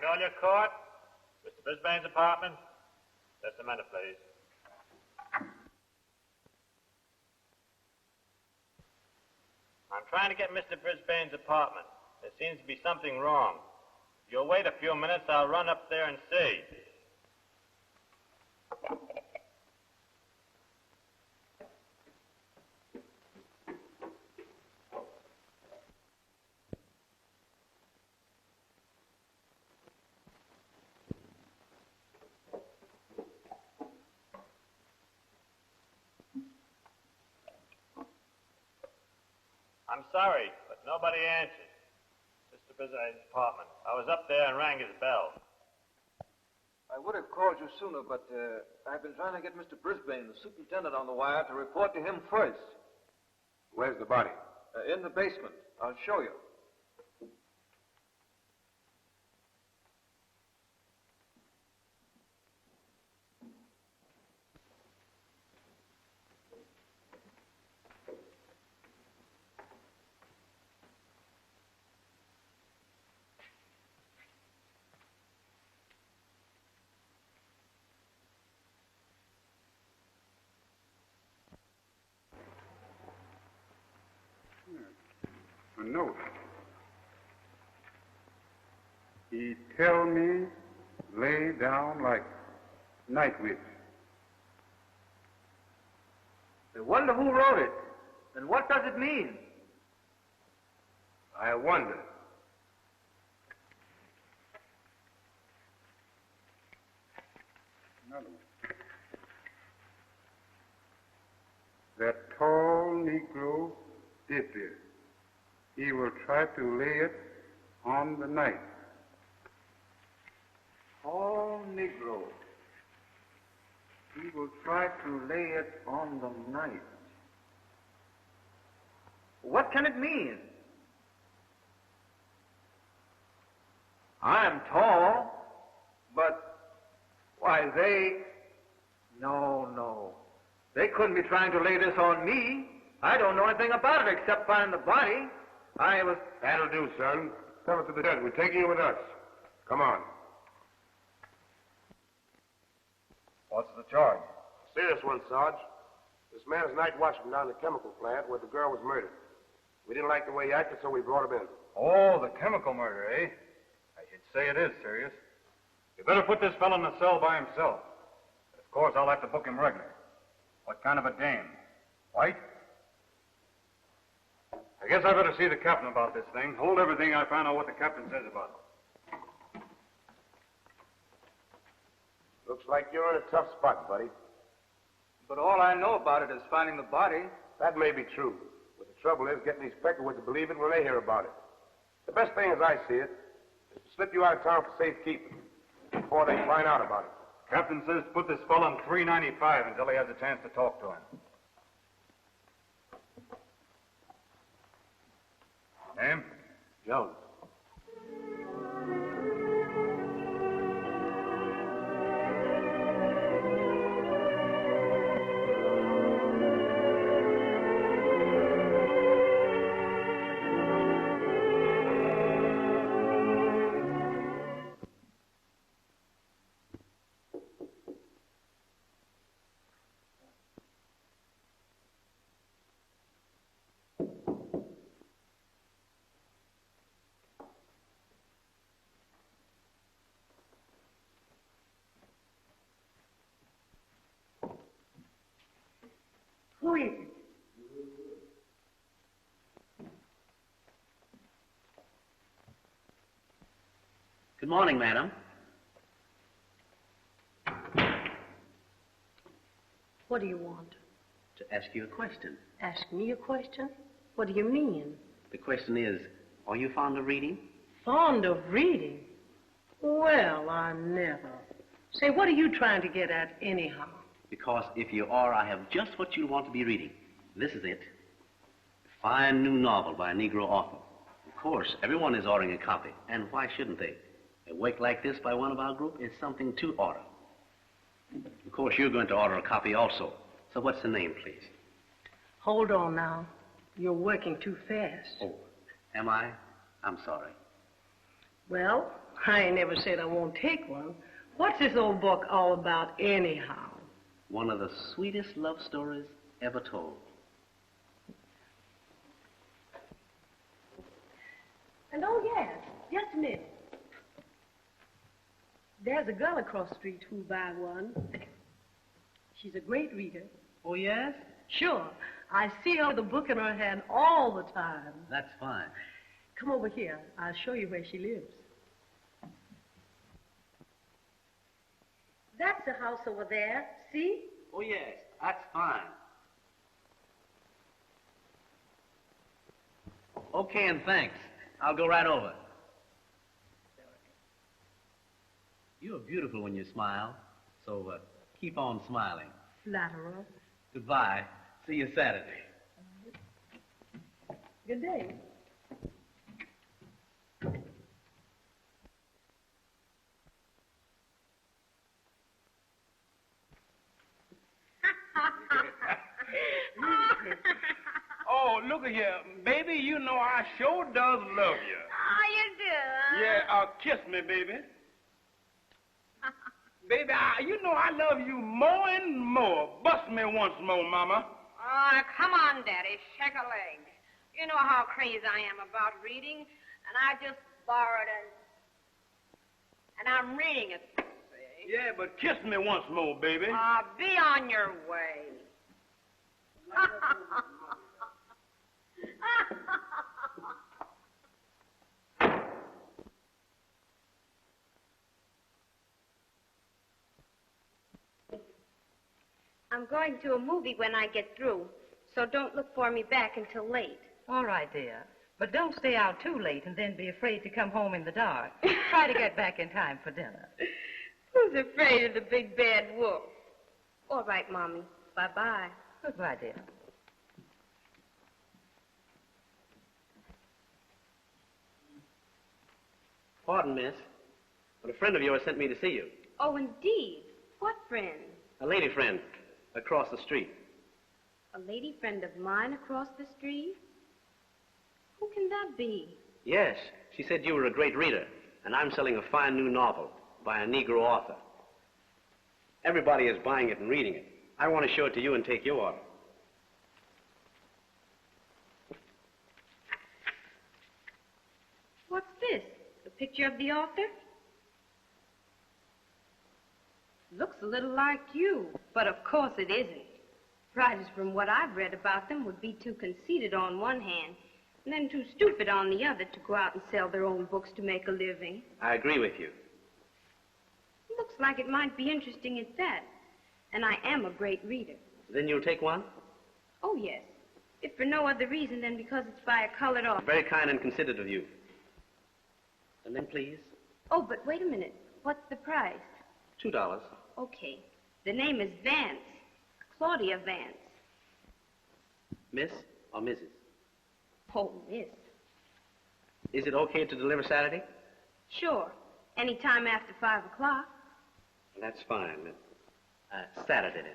Magnolia Court, Mr. Brisbane's apartment. Just a minute, please. I'm trying to get Mr. Brisbane's apartment. There seems to be something wrong. If you'll wait a few minutes, I'll run up there and see. I'm sorry, but nobody answered. Mr. Brisbane's apartment. I was up there and rang his bell. I would have called you sooner, but I've been trying to get Mr. Brisbane, the superintendent, on the wire to report to him first. Where's the body? In the basement. I'll show you. A note. He tell me lay down like night witch. I wonder who wrote it, and what does it mean? I wonder. Another one. That tall Negro did this. He will try to lay it on the night. Tall Negro. He will try to lay it on the night. What can it mean? I'm tall, but why, No. They couldn't be trying to lay this on me. I don't know anything about it except finding the body. That'll do, son. Tell it to the judge. We're taking you with us. Come on. What's the charge? Serious one, Sarge. This man's night watchman down the chemical plant where the girl was murdered. We didn't like the way he acted, so we brought him in. Oh, the chemical murder, eh? I should say it is serious. You better put this fellow in the cell by himself. But of course, I'll have to book him regular. What kind of a dame? White? I guess I better see the captain about this thing. Hold everything I find out what the captain says about it. Looks like you're in a tough spot, buddy. But all I know about it is finding the body. That may be true. But the trouble is getting these Peckerwoods to believe it when they hear about it. The best thing, as I see it, is to slip you out of town for safekeeping before they find out about it. Captain says put this fellow on $3.95 until he has a chance to talk to him. Name? Jones. Who is it? Good morning, madam. What do you want? To ask you a question. Ask me a question? What do you mean? The question is, are you fond of reading? Fond of reading? Well, I never. Say, what are you trying to get at anyhow? Because if you are, I have just what you want to be reading. This is it. A fine new novel by a Negro author. Of course, everyone is ordering a copy, and why shouldn't they? A work like this by one of our group is something to order. Of course, you're going to order a copy also. So what's the name, please? Hold on now. You're working too fast. Oh, am I? I'm sorry. Well, I ain't never said I won't take one. What's this old book all about anyhow? One of the sweetest love stories ever told. And oh, yes, just a minute. There's a girl across the street who'll buy one. She's a great reader. Oh, yes? Sure. I see her with a book in her hand all the time. That's fine. Come over here. I'll show you where she lives. That's the house over there. See? Oh, yes, that's fine. Okay, and thanks. I'll go right over. You're beautiful when you smile, so keep on smiling. Flatterer. Goodbye. See you Saturday. Good day. Oh, look at here. Baby, you know I sure does love you. Oh, you do? Yeah, kiss me, baby. Baby, you know I love you more and more. Bust me once more, Mama. Oh, come on, Daddy. Shake a leg. You know how crazy I am about reading, and I just borrowed it. And I'm reading it, see? Yeah, but kiss me once more, baby. Be on your way. I'm going to a movie when I get through, so don't look for me back until late. All right, dear. But don't stay out too late and then be afraid to come home in the dark. Try to get back in time for dinner. Who's afraid of the big bad wolf? All right, Mommy. Bye-bye. Goodbye, dear. Pardon, miss, but a friend of yours sent me to see you. Oh, indeed. What friend? A lady friend across the street. A lady friend of mine across the street? Who can that be? Yes, she said you were a great reader, and I'm selling a fine new novel by a Negro author. Everybody is buying it and reading it. I want to show it to you and take your order. What's this? A picture of the author? Looks a little like you, but of course it isn't. Writers, from what I've read about them, would be too conceited on one hand, and then too stupid on the other to go out and sell their own books to make a living. I agree with you. Looks like it might be interesting at that, and I am a great reader. Then you'll take one? Oh, yes. If for no other reason than because it's by a colored author. Very kind and considerate of you. And then, please, Oh, but wait a minute. What's the price? $2. Okay. The name is Vance. Claudia Vance. Miss or Mrs.? Oh, miss. Is it okay to deliver Saturday? Sure. Any time after 5 o'clock. That's fine. Saturday then.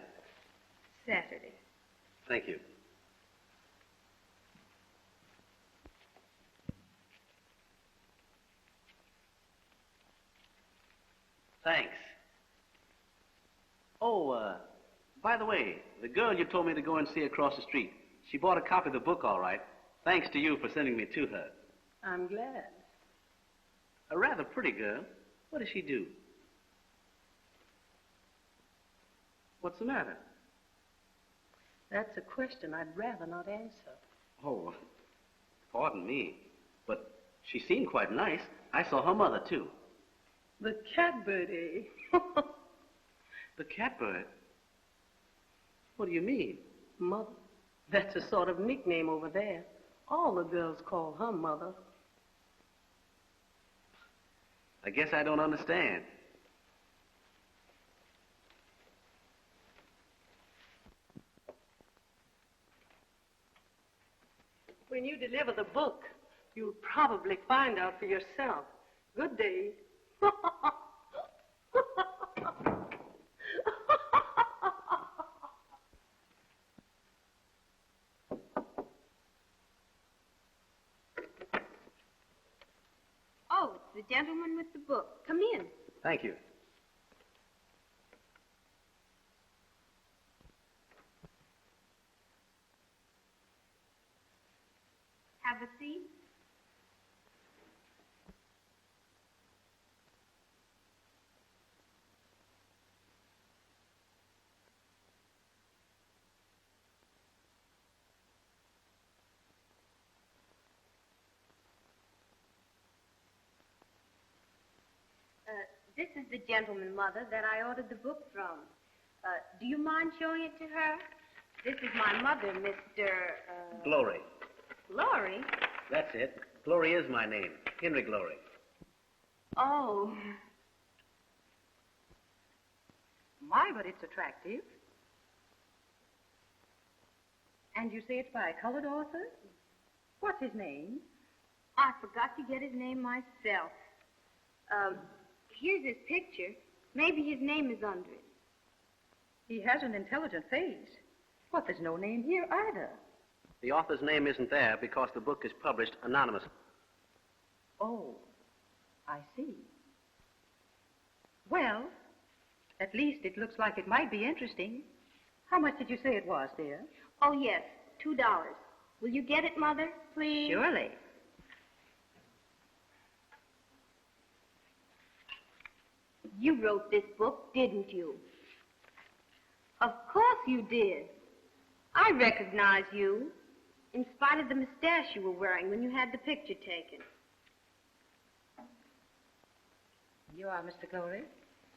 Saturday. Thank you. Thanks. Oh, by the way, the girl you told me to go and see across the street, she bought a copy of the book all right. Thanks to you for sending me to her. I'm glad. A rather pretty girl. What does she do? What's the matter? That's a question I'd rather not answer. Oh, pardon me, but she seemed quite nice. I saw her mother, too. The catbird, eh? The catbird? What do you mean? Mother. That's a sort of nickname over there. All the girls call her Mother. I guess I don't understand. When you deliver the book, you'll probably find out for yourself. Good day. Oh, it's the gentleman with the book. Come in. Thank you. Have a seat. This is the gentleman, Mother, that I ordered the book from. Do you mind showing it to her? This is my mother, Mr. Glory. Glory? That's it. Glory is my name. Henry Glory. Oh. My, but it's attractive. And you say it's by a colored author? What's his name? I forgot to get his name myself. Here's his picture. Maybe his name is under it. He has an intelligent face. But there's no name here either. The author's name isn't there because the book is published anonymously. Oh, I see. Well, at least it looks like it might be interesting. How much did you say it was, dear? Oh, yes, $2. Will you get it, Mother, please? Surely. You wrote this book, didn't you? Of course you did. I recognize you, in spite of the mustache you were wearing when you had the picture taken. You are Mr. Glory?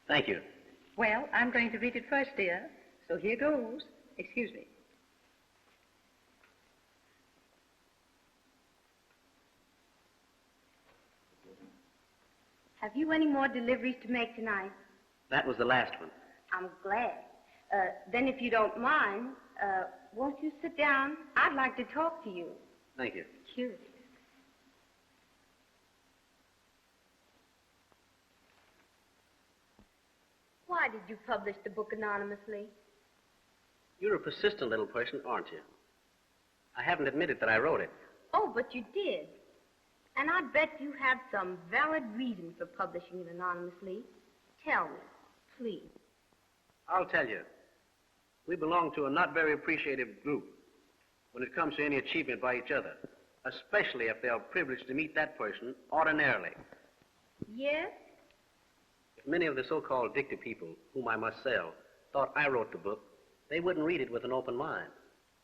Thank you. Well, I'm going to read it first, dear. So here goes. Excuse me. Have you any more deliveries to make tonight? That was the last one. I'm glad. Then if you don't mind, won't you sit down? I'd like to talk to you. Thank you. Curious. Why did you publish the book anonymously? You're a persistent little person, aren't you? I haven't admitted that I wrote it. Oh, but you did. And I bet you have some valid reason for publishing it anonymously. Tell me, please. I'll tell you. We belong to a not very appreciative group when it comes to any achievement by each other, especially if they are privileged to meet that person ordinarily. Yes? If many of the so-called addicted people, whom I must sell, thought I wrote the book, they wouldn't read it with an open mind.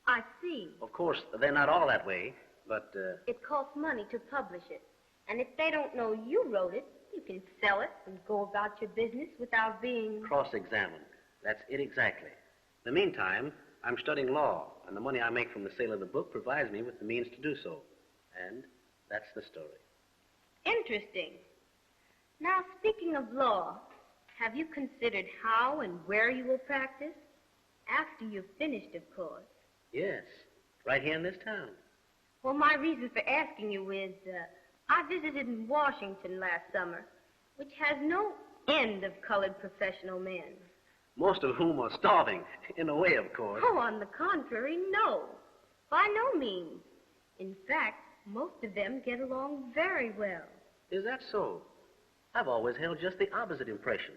I see. Of course, they're not all that way, but... It costs money to publish it. And if they don't know you wrote it, you can sell it and go about your business without being... cross-examined. That's it exactly. In the meantime, I'm studying law, and the money I make from the sale of the book provides me with the means to do so. And that's the story. Interesting. Now, speaking of law, have you considered how and where you will practice? After you've finished, of course. Yes, right here in this town. Well, my reason for asking you is, I visited in Washington last summer, which has no end of colored professional men. Most of whom are starving, in a way, of course. Oh, on the contrary, no. By no means. In fact, most of them get along very well. Is that so? I've always held just the opposite impression.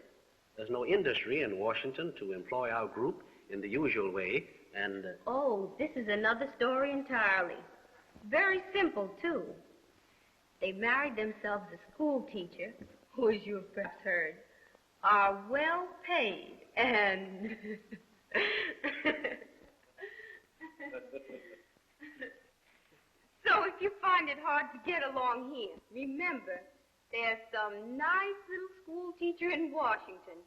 There's no industry in Washington to employ our group in the usual way, and... Oh, this is another story entirely. Very simple, too. They married themselves a school teacher, who, as you have perhaps heard, are well paid, and... So if you find it hard to get along here, remember, there's some nice little school teacher in Washington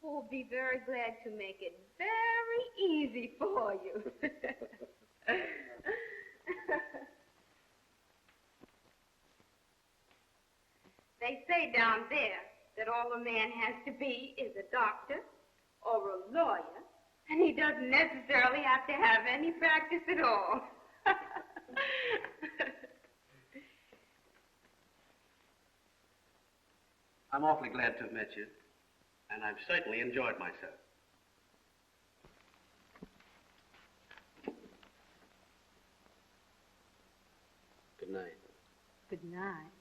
who will be very glad to make it very easy for you. They say down there that all a man has to be is a doctor or a lawyer, and he doesn't necessarily have to have any practice at all. I'm awfully glad to have met you, and I've certainly enjoyed myself. Good night. Good night.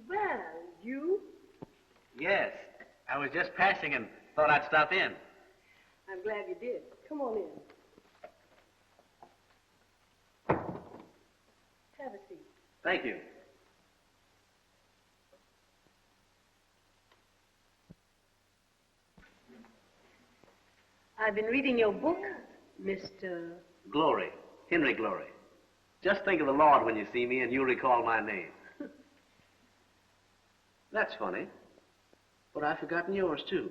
Well, you? Yes, I was just passing and thought I'd stop in. I'm glad you did. Come on in. Have a seat. Thank you. I've been reading your book, Mr. Glory, Henry Glory. Just think of the Lord when you see me and you'll recall my name. That's funny, but I've forgotten yours, too.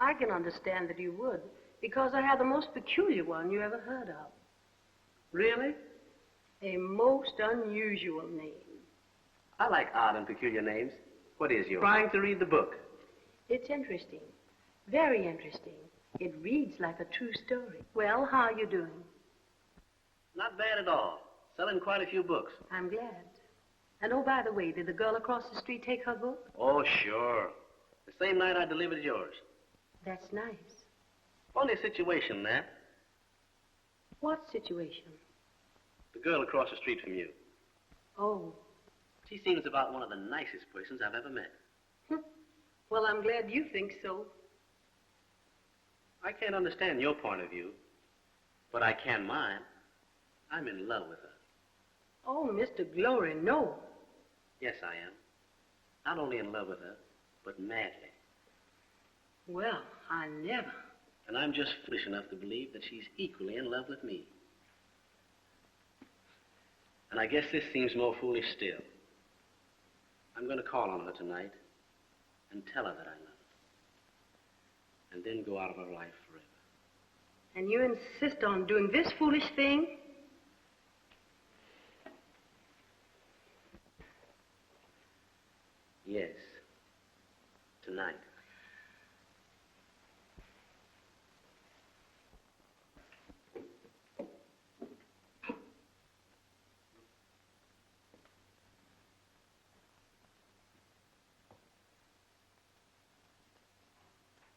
I can understand that you would, because I have the most peculiar one you ever heard of. Really? A most unusual name. I like odd and peculiar names. What is yours? Trying to read the book. It's interesting. Very interesting. It reads like a true story. Well, how are you doing? Not bad at all. Selling quite a few books. I'm glad. And oh, by the way, did the girl across the street take her book? Oh, sure. The same night I delivered yours. That's nice. Funny situation, Nat. What situation? The girl across the street from you. Oh. She seems about one of the nicest persons I've ever met. Well, I'm glad you think so. I can't understand your point of view, but I can mine. I'm in love with her. Oh, Mr. Glory, no. Yes, I am. Not only in love with her, but madly. Well, I never. And I'm just foolish enough to believe that she's equally in love with me. And I guess this seems more foolish still. I'm going to call on her tonight and tell her that I love her. And then go out of her life forever. And you insist on doing this foolish thing? Yes. Tonight.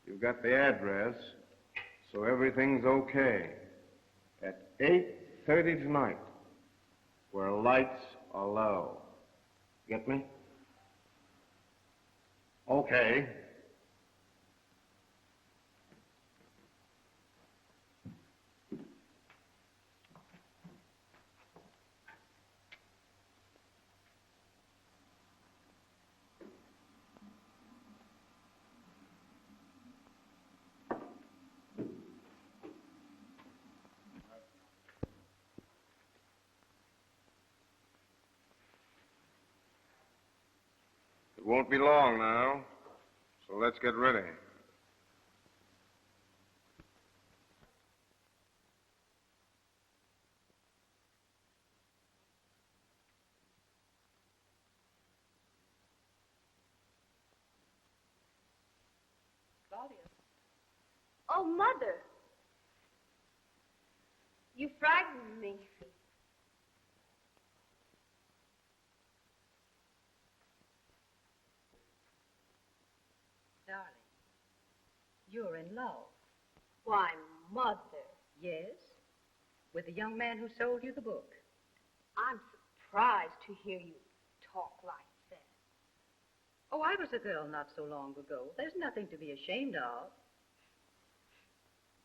You got the address, so everything's okay. At 8:30 tonight, where lights are low. Get me? Okay. It won't be long now, so let's get ready. Oh, Mother. You frightened me. Darling, you're in love. Why, Mother. Yes? With the young man who sold you the book. I'm surprised to hear you talk like that. Oh, I was a girl not so long ago. There's nothing to be ashamed of.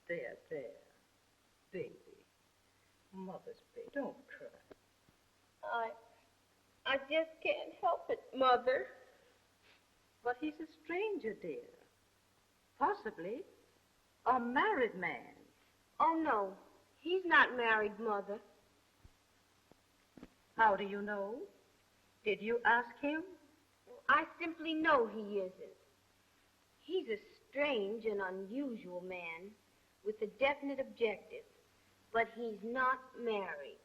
There, baby. Mother's baby. Don't cry. I just can't help it, Mother. But he's a stranger, dear. Possibly a married man. Oh, no. He's not married, Mother. How do you know? Did you ask him? I simply know he isn't. He's a strange and unusual man with a definite objective, but he's not married.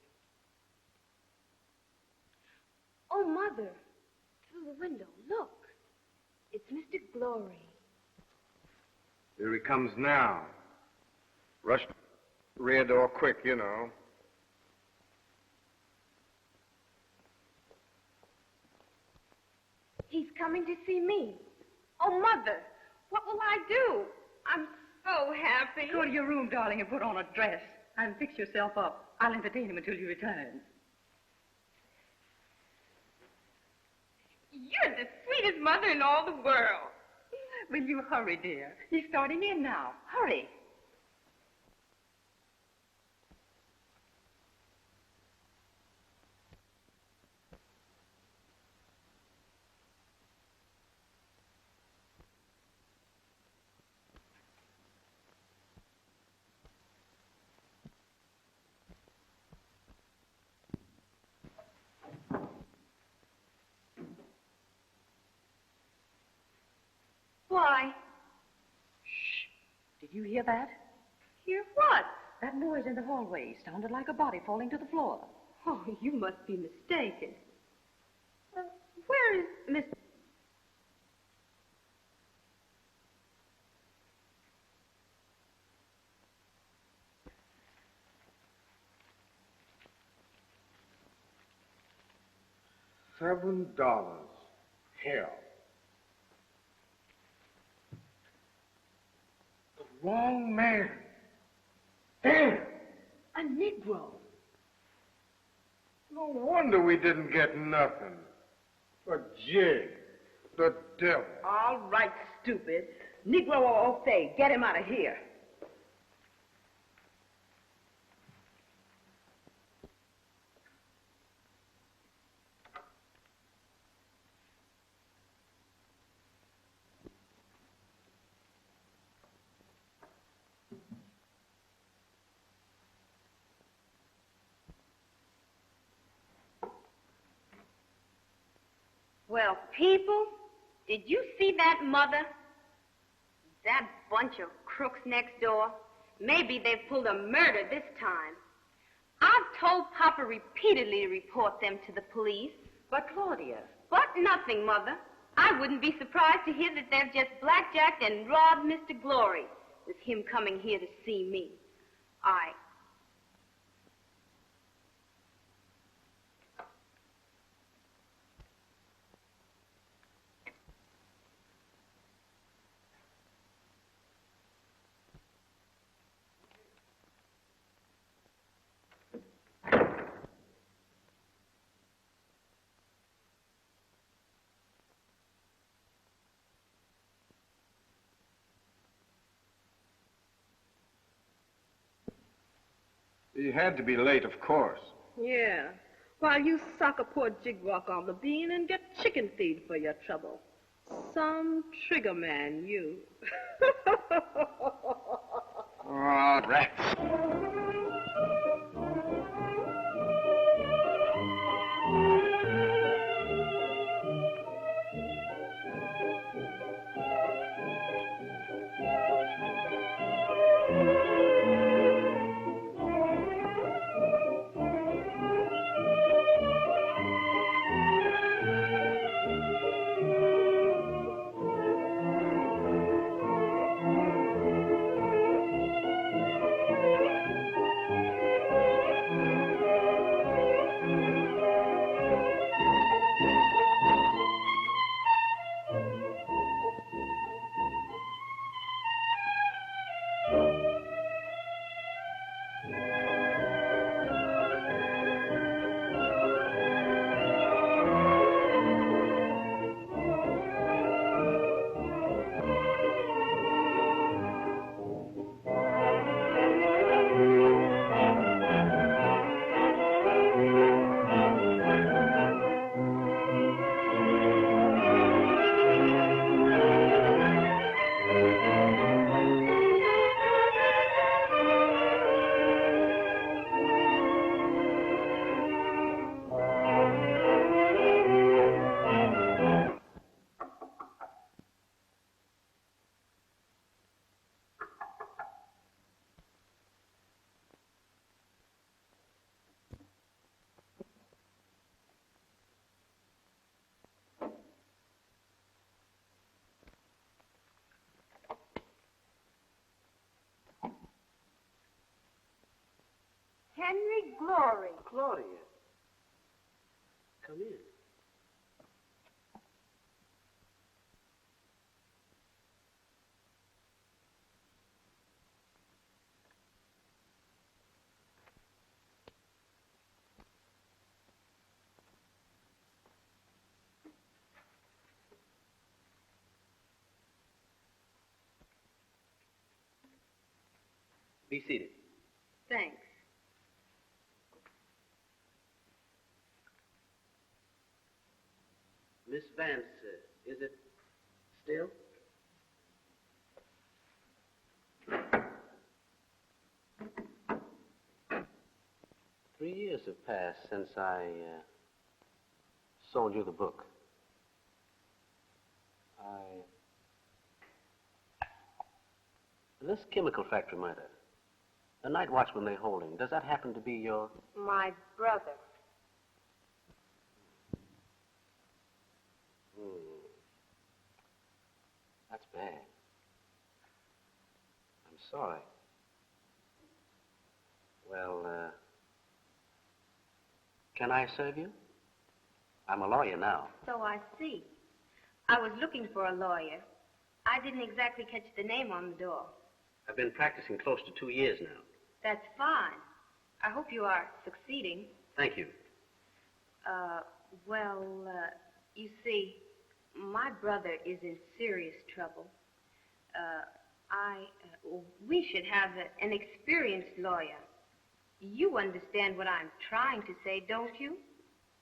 Oh, Mother, through the window, look. It's Mr. Glory. Here he comes now. Rush rear door quick, you know. He's coming to see me. Oh, Mother, what will I do? I'm so happy. Go to your room, darling, and put on a dress. And fix yourself up. I'll entertain him until you return. You're the sweetest mother in all the world. Will you hurry, dear? He's starting in now. Hurry. Why? Shh. Did you hear that? Hear what? That noise in the hallway sounded like a body falling to the floor. Oh, you must be mistaken. Where is Miss... $7. Hell. The wrong man. Damn. A Negro. No wonder we didn't get nothing. A jig. The devil. All right, stupid. Negro or O'Fay, get him out of here. Well, people, did you see that mother? That bunch of crooks next door? Maybe they've pulled a murder this time. I've told Papa repeatedly to report them to the police. But, Claudia... But nothing, Mother. I wouldn't be surprised to hear that they've just blackjacked and robbed Mr. Glory with him coming here to see me. He had to be late, of course. Yeah. While you sock a poor jig rock on the bean and get chicken feed for your trouble. Some trigger man, you. Oh, rats. glory. Claudia. Come in. Be seated. Thanks. Miss Vance, is it still? Three years have passed since I sold you the book. This chemical factory murder, the night watchman they're holding, does that happen to be your... My brother. That's bad. I'm sorry. Well, can I serve you? I'm a lawyer now. So I see. I was looking for a lawyer. I didn't exactly catch the name on the door. I've been practicing close to 2 years now. That's fine. I hope you are succeeding. Thank you. You see, my brother is in serious trouble. We should have an experienced lawyer. You understand what I'm trying to say, don't you?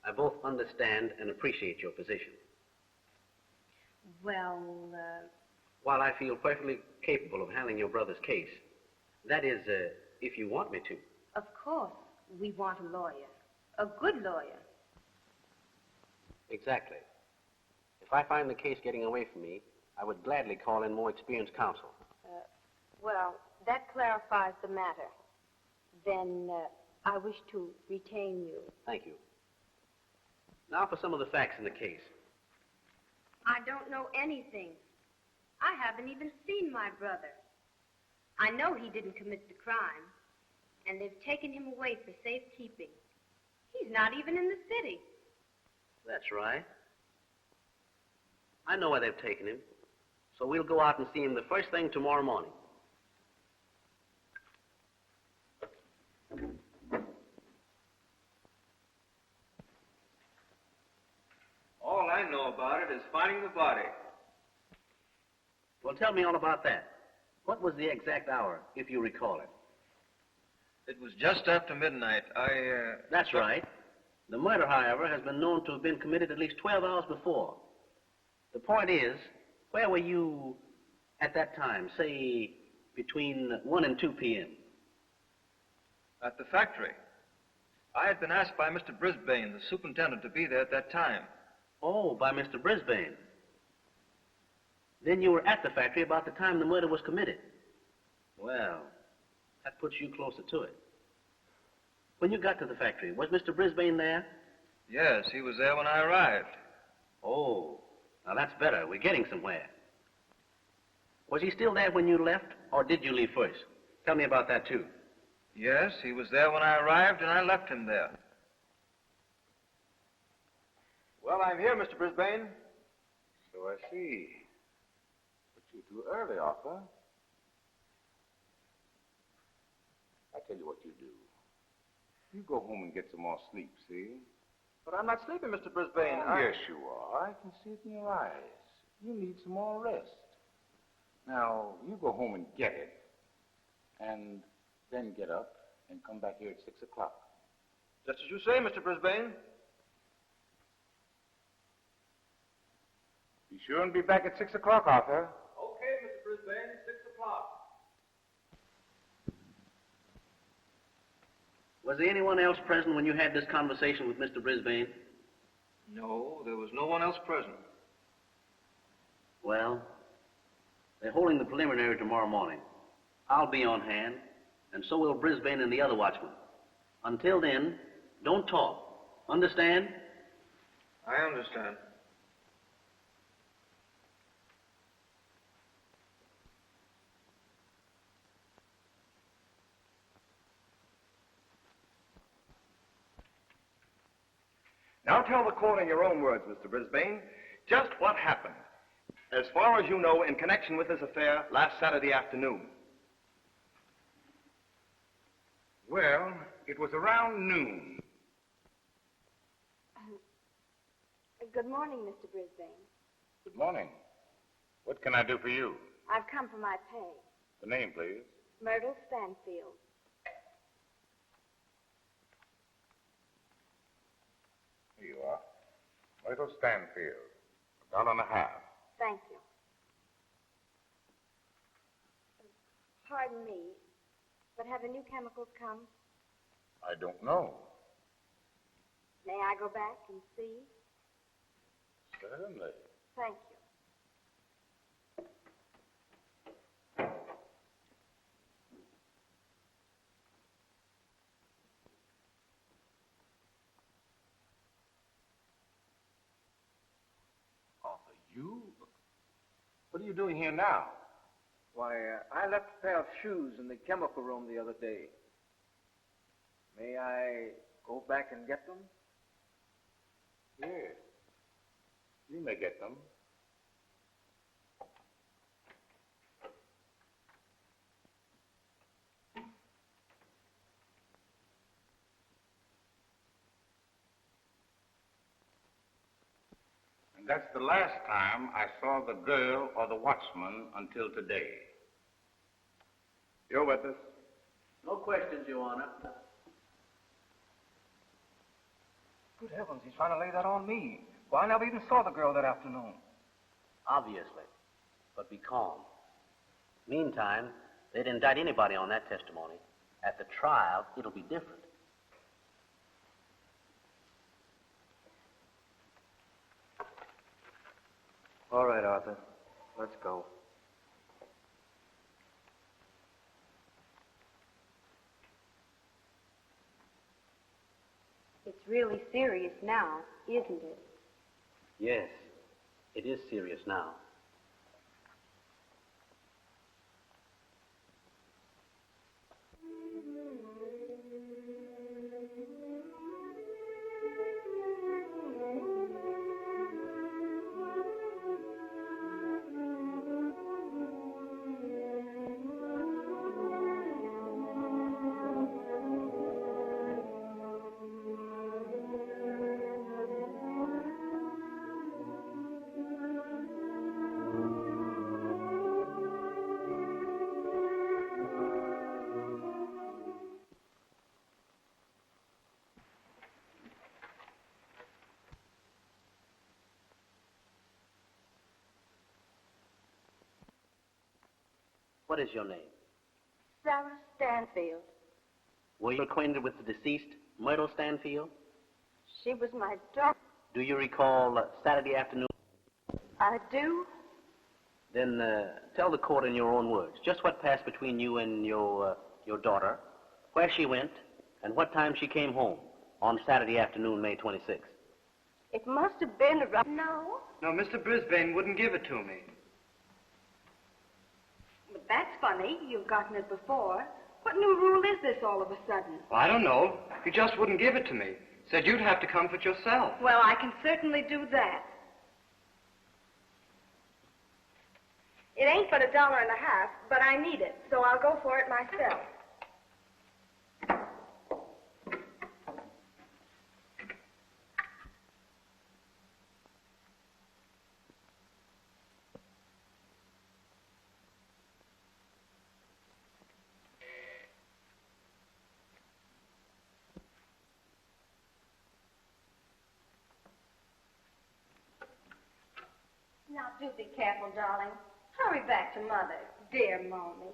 I both understand and appreciate your position. Well, While I feel perfectly capable of handling your brother's case, that is, if you want me to. Of course, we want a lawyer. A good lawyer. Exactly. If I find the case getting away from me, I would gladly call in more experienced counsel. That clarifies the matter. Then I wish to retain you. Thank you. Now for some of the facts in the case. I don't know anything. I haven't even seen my brother. I know he didn't commit the crime, and they've taken him away for safekeeping. He's not even in the city. That's right. I know where they've taken him, so we'll go out and see him the first thing tomorrow morning. All I know about it is finding the body. Well, tell me all about that. What was the exact hour, if you recall it? It was just after midnight. That's right. The murder, however, has been known to have been committed at least 12 hours before. The point is, where were you at that time, say, between 1 and 2 p.m.? At the factory. I had been asked by Mr. Brisbane, the superintendent, to be there at that time. Oh, by Mr. Brisbane. Then you were at the factory about the time the murder was committed. Well, that puts you closer to it. When you got to the factory, was Mr. Brisbane there? Yes, he was there when I arrived. Oh, now that's better. We're getting somewhere. Was he still there when you left, or did you leave first? Tell me about that, too. Yes, he was there when I arrived, and I left him there. Well, I'm here, Mr. Brisbane. So I see. But you're too early, Arthur. I tell you what you do. You go home and get some more sleep, see? But I'm not sleeping, Mr. Brisbane. Yes, you are. I can see it in your eyes. You need some more rest. Now, you go home and get it. And then get up and come back here at 6 o'clock. Just as you say, Mr. Brisbane. Be sure and be back at 6 o'clock, Arthur. Okay, Mr. Brisbane, 6 o'clock. Was there anyone else present when you had this conversation with Mr. Brisbane? No, there was no one else present. Well, they're holding the preliminary tomorrow morning. I'll be on hand, and so will Brisbane and the other watchman. Until then, don't talk. Understand? I understand. Now tell the court in your own words, Mr. Brisbane, just what happened, as far as you know, in connection with this affair last Saturday afternoon. Well, it was around noon. Good morning, Mr. Brisbane. Good morning. What can I do for you? I've come for my pay. The name, please. Myrtle Stanfield. Here you are. Micheaux Stanfield. $1.50. Thank you. Pardon me, but have the new chemicals come? I don't know. May I go back and see? Certainly. Thank you. Arthur, you? What are you doing here now? Why, I left a pair of shoes in the chemical room the other day. May I go back and get them? Yes. You may get them. And that's the last time I saw the girl or the watchman until today. You're with us? No questions, Your Honor. Good heavens, he's trying to lay that on me. Well, I never even saw the girl that afternoon. Obviously. But be calm. Meantime, they'd indict anybody on that testimony. At the trial, it'll be different. All right, Arthur. Let's go. It's really serious now, isn't it? Yes, it is serious now. What is your name? Sarah Stanfield. Were you acquainted with the deceased, Myrtle Stanfield? She was my daughter. Do you recall Saturday afternoon? I do. Then tell the court in your own words just what passed between you and your daughter, where she went, and what time she came home on Saturday afternoon, May 26th. It must have been around... No, Mr. Brisbane wouldn't give it to me. But that's funny. You've gotten it before. What new rule is this all of a sudden? Well, I don't know. You just wouldn't give it to me. Said you'd have to come for it yourself. Well, I can certainly do that. It ain't but $1.50, but I need it, so I'll go for it myself. Now, do be careful, darling. Hurry back to Mother, dear Mommy.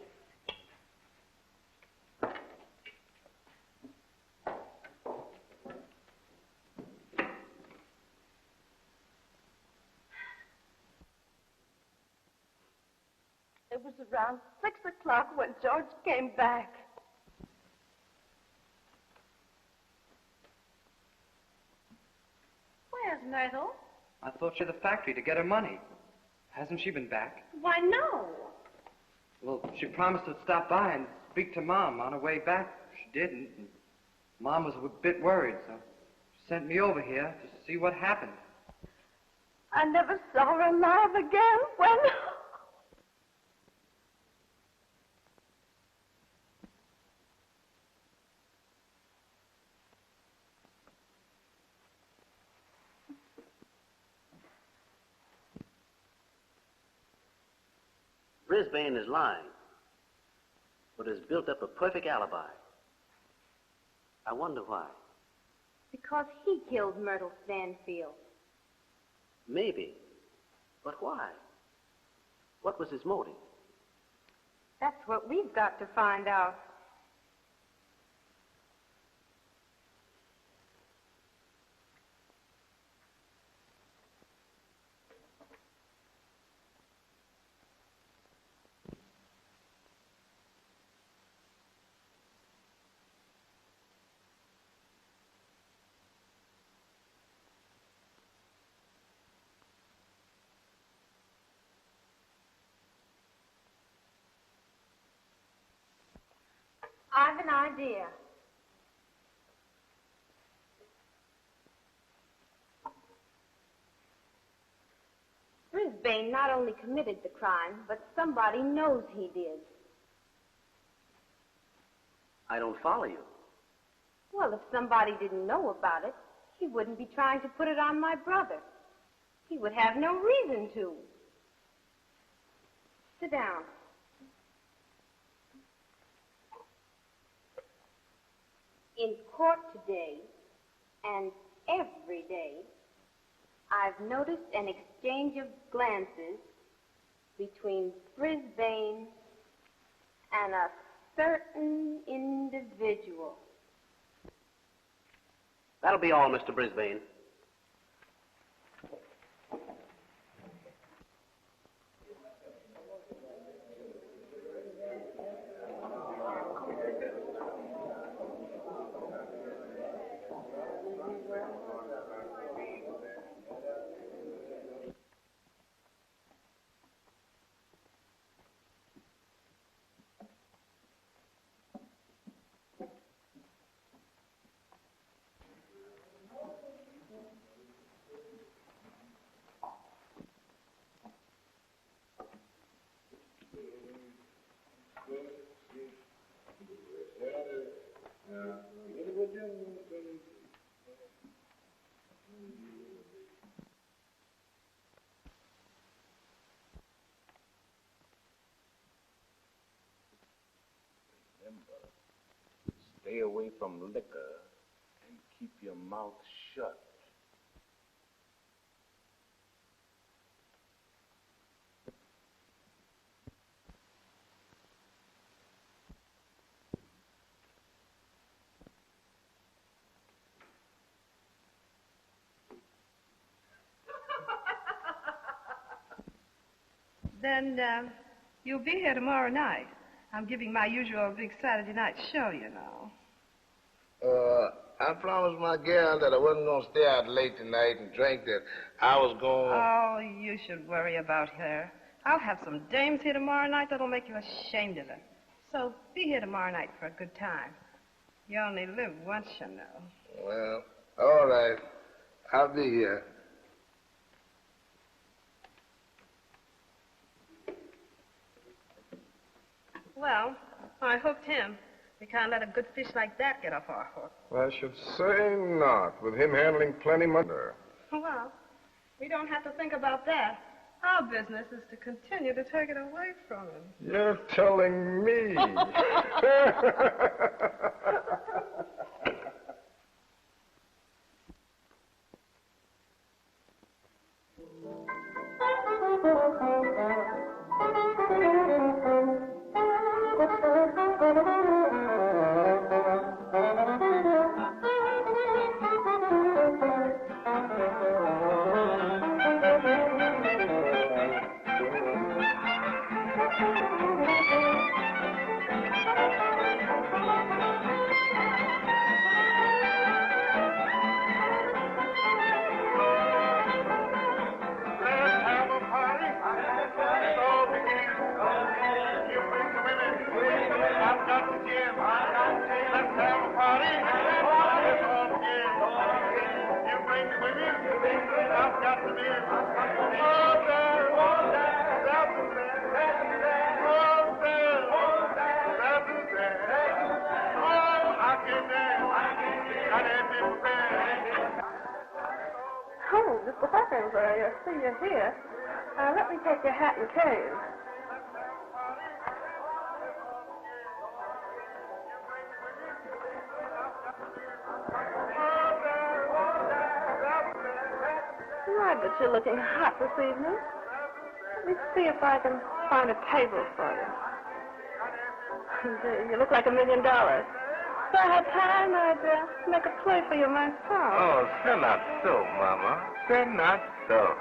It was around 6 o'clock when George came back. Where's Myrtle? I thought she had the factory to get her money. Hasn't she been back? Why, no. Well, she promised to stop by and speak to Mom on her way back. She didn't. And Mom was a bit worried, so she sent me over here to see what happened. I never saw her alive again when... Brisbane is lying, but has built up a perfect alibi. I wonder why. Because he killed Myrtle Stanfield. Maybe, but why? What was his motive? That's what we've got to find out. I've an idea. Brisbane not only committed the crime, but somebody knows he did. I don't follow you. Well, if somebody didn't know about it, he wouldn't be trying to put it on my brother. He would have no reason to. Sit down. In court today, and every day, I've noticed an exchange of glances between Brisbane and a certain individual. That'll be all, Mr. Brisbane. Stay away from liquor and keep your mouth shut. Then you'll be here tomorrow night. I'm giving my usual big Saturday night show, you know. I promised my gal that I wasn't going to stay out late tonight and drink, that I was going... Oh, you should worry about her. I'll have some dames here tomorrow night that'll make you ashamed of her. So be here tomorrow night for a good time. You only live once, you know. Well, all right. I'll be here. Well, I hooked him. We can't let a good fish like that get off our hook. I should say not, with him handling plenty money. Well, we don't have to think about that. Our business is to continue to take it away from him. You're telling me. Well, I can see you here. Let me take your hat and cane. Right, but you're looking hot this evening. Let me see if I can find a table for you. You look like $1 million. If I had time, I'd make a play for you myself. Oh, say not so, Mama. Say not so.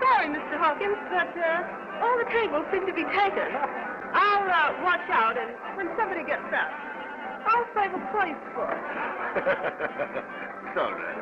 Sorry, Mr. Hawkins, but all the tables seem to be taken. I'll watch out, and when somebody gets up, I'll save a place for it. It's all right.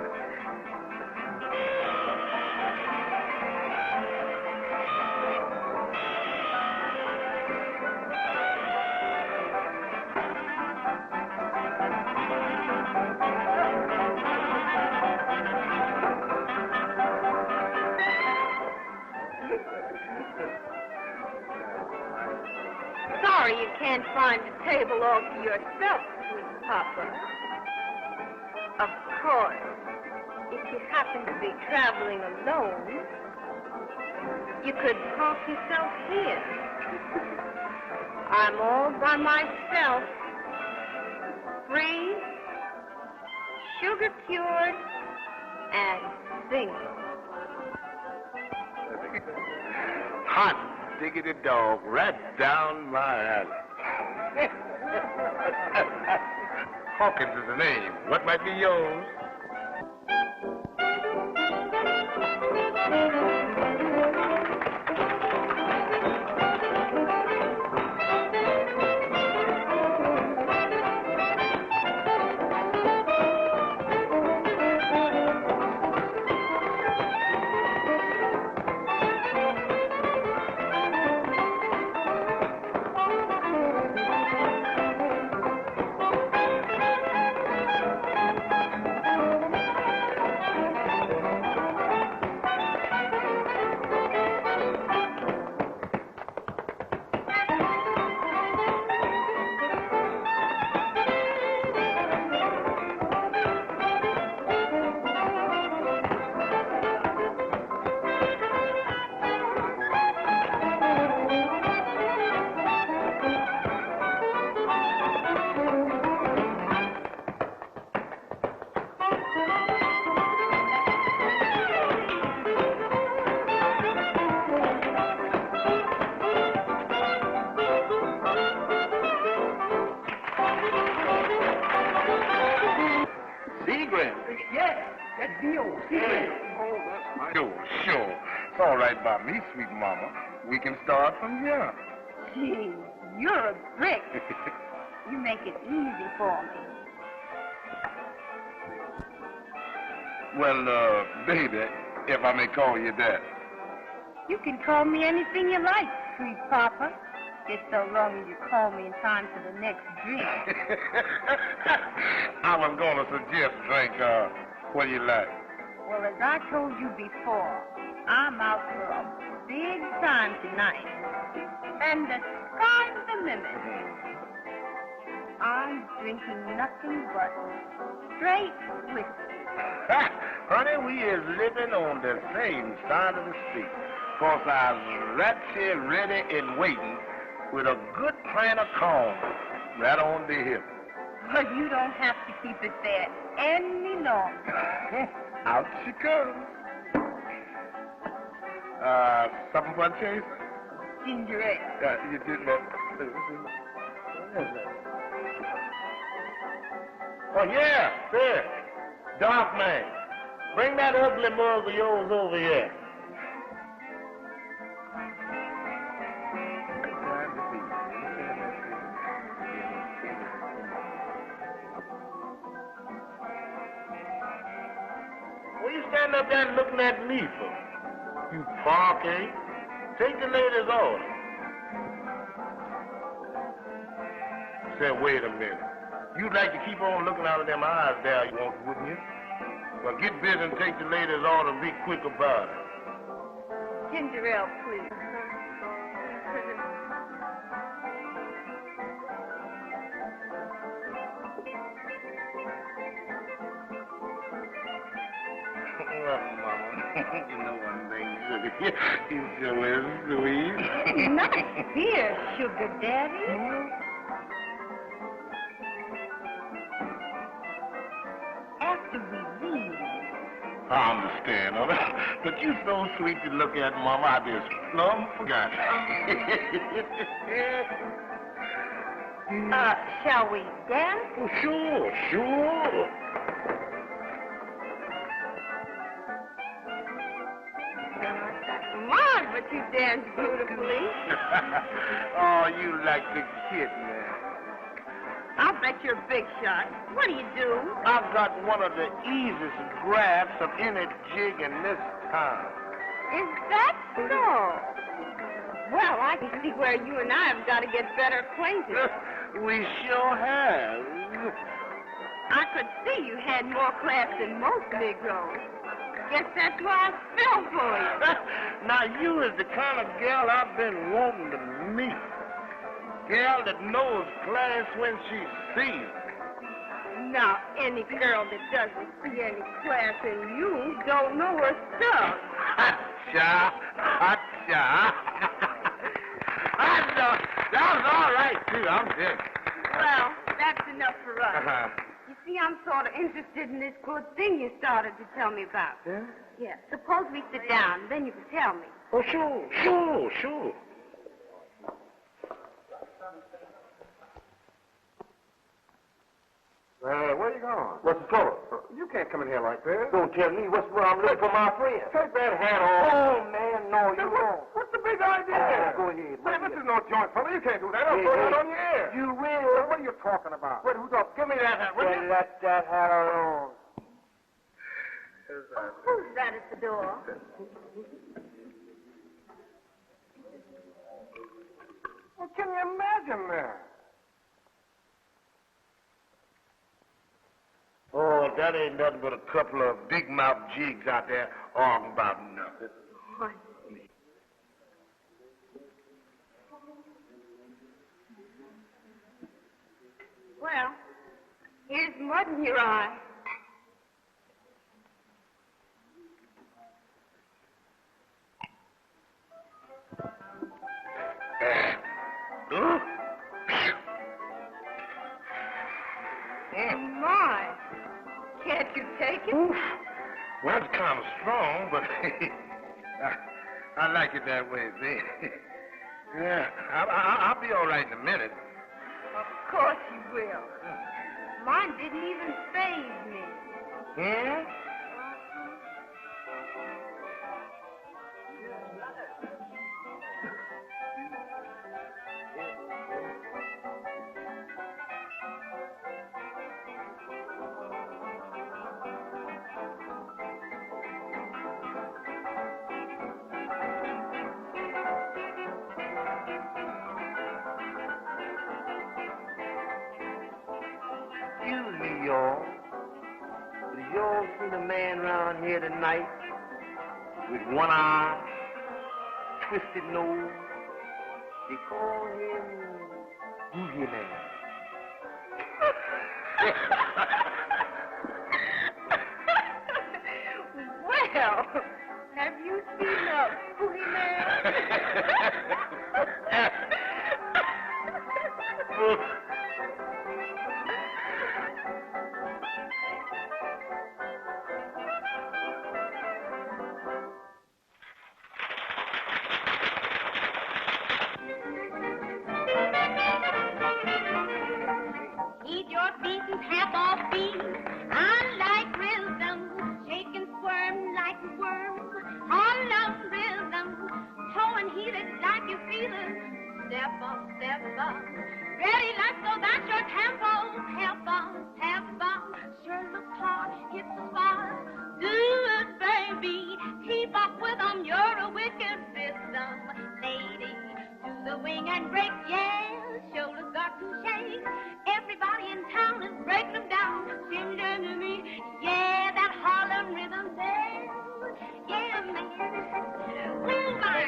Sorry you can't find a table all to yourself, sweet Papa. Of course, if you happen to be traveling alone, you could park yourself here. I'm all by myself, free, sugar-cured, and single. Hot diggity dog, right down my alley. Hawkins is the name. What might be yours? Sure. It's all right by me, sweet mama. We can start from here. Gee, you're a brick. You make it easy for me. Well, baby, if I may call you that. You can call me anything you like, sweet Papa. Just so long as you call me in time for the next drink. I was going to suggest drink, what do you like? Well, as I told you before, I'm out for a big time tonight. And the sky's the limit. I'm drinking nothing but straight whiskey. Honey, we is living on the same side of the street. 'Cause I was right here ready and waiting with a good pint of corn right on the hip. But you don't have to keep it there any longer. Out she comes. Something for a chase? Ginger ale. You did that. Oh, yeah, there. Dark man. Bring that ugly mug of yours over here. What you standing up there looking at me for? You park, eh? Take the lady's order. Say, wait a minute. You'd like to keep on looking out of them eyes there, you won't, wouldn't you? Well, get busy and take the lady's order and be quick about it. Ginger ale, please. Well, Mama, you know one thing, sugar. You sure is sweet. Nice beer, Sugar Daddy. After we leave. I understand, Mama. But you so sweet to look at, Mama, I just plumb forgot. Shall we dance? Oh, sure. Come on, but you dance beautifully. Oh, you like the kid, man. I'll bet you're a big shot. What do you do? I've got one of the easiest grabs of any jig in this town. Is that so? Well, I can see where you and I have got to get better acquainted. We sure have. I could see you had more class than most Negroes. Guess that's why I fell for you. Now, you is the kind of girl I've been wanting to meet. Girl that knows class when she sees it. Now, any girl that doesn't see any class in you don't know her stuff. Hotcha. I know. That was all right, too. I'm good. Well, that's enough for us. You see, I'm sort of interested in this good thing you started to tell me about. Yeah? Yeah. Suppose we sit down, then you can tell me. Oh, sure. Where you going? What's the trouble? You can't come in here like this. Don't tell me what's wrong. I'm looking for my friend. Take that hat off. Oh, man, no, you won't. What's the big idea? Go ahead. Man, this is no joint, fella. You can't do that. I'll throw that on your ear. You will. What are you talking about? Wait, who's up? Give me that hat, will you? Let that hat alone. Who's that at the door? Well, can you imagine that? Oh, that ain't nothing but a couple of big mouth jigs out there arguing about nothing. What? Well, here's mud in your eye. My, can't you take it? Oof. Well, that's kind of strong, but I like it that way, see? Yeah, I'll be all right in a minute. Of course you will. Mine didn't even faze me. Hmm? New York. Did you all see the man around here tonight with one eye, twisted nose? They call him Boogie Man. Well, have you seen a Boogie Man? Eat your beaten half off beat. I like rhythm, shake and squirm like a worm. Harlem rhythm, toe and heel it like you feel it. Step up, ready, let's go. That's your tempo. Tempo. Sure looks hard, hit the spot. Do it, baby. Keep up with 'em. You're a wicked system. can break, yeah, shoulders got to shake. Everybody in town is breaking them down. Seems to me, yeah, that Harlem rhythm says, yeah, man. Oh, my.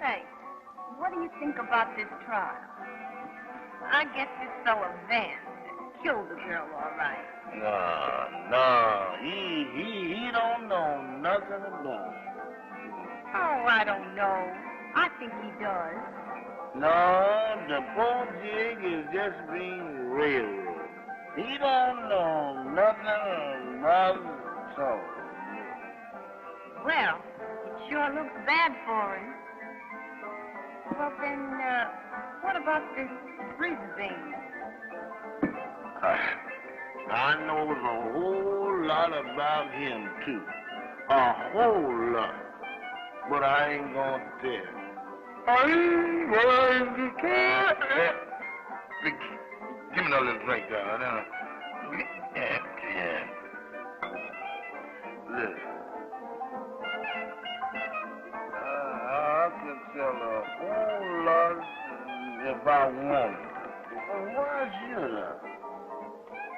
Say, what do you think about this trial? I guess this fella Vance killed the girl, all right. No, he don't know nothing about it. Oh, I don't know. I think he does. No, the poor jig is just being railroaded. He don't know nothing about it, so. Well, it sure looks bad for him. Well, then, what about this Brisbane? I know a whole lot about him, too. A whole lot. But I ain't gonna tell. I ain't going to tell. Give me another little drink, darling. Yeah. Look. I could sell a whole lot if I wanted. Well, why should I?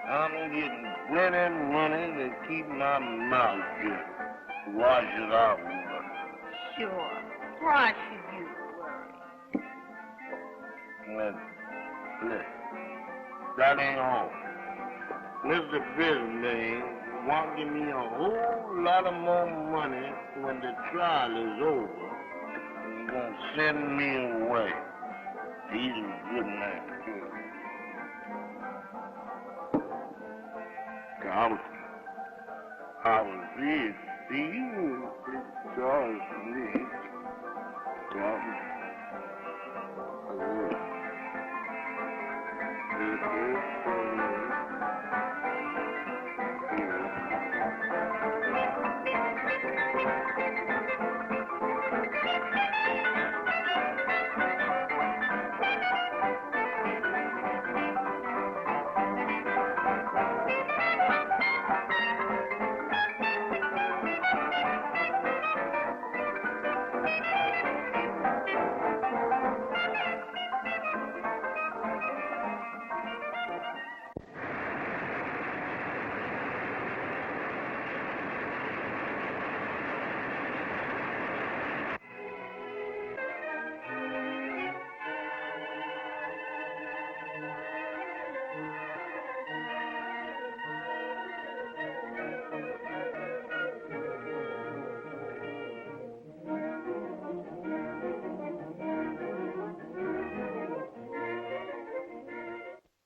I'm getting plenty money to keep my mouth shut. Why should I worry? Sure. Why should you worry? Look, that ain't all. Mr. Brisbane won't give me a whole lot of more money when the trial is over. He's gonna send me away. He's a good man, too. I was here. See, you Charles me.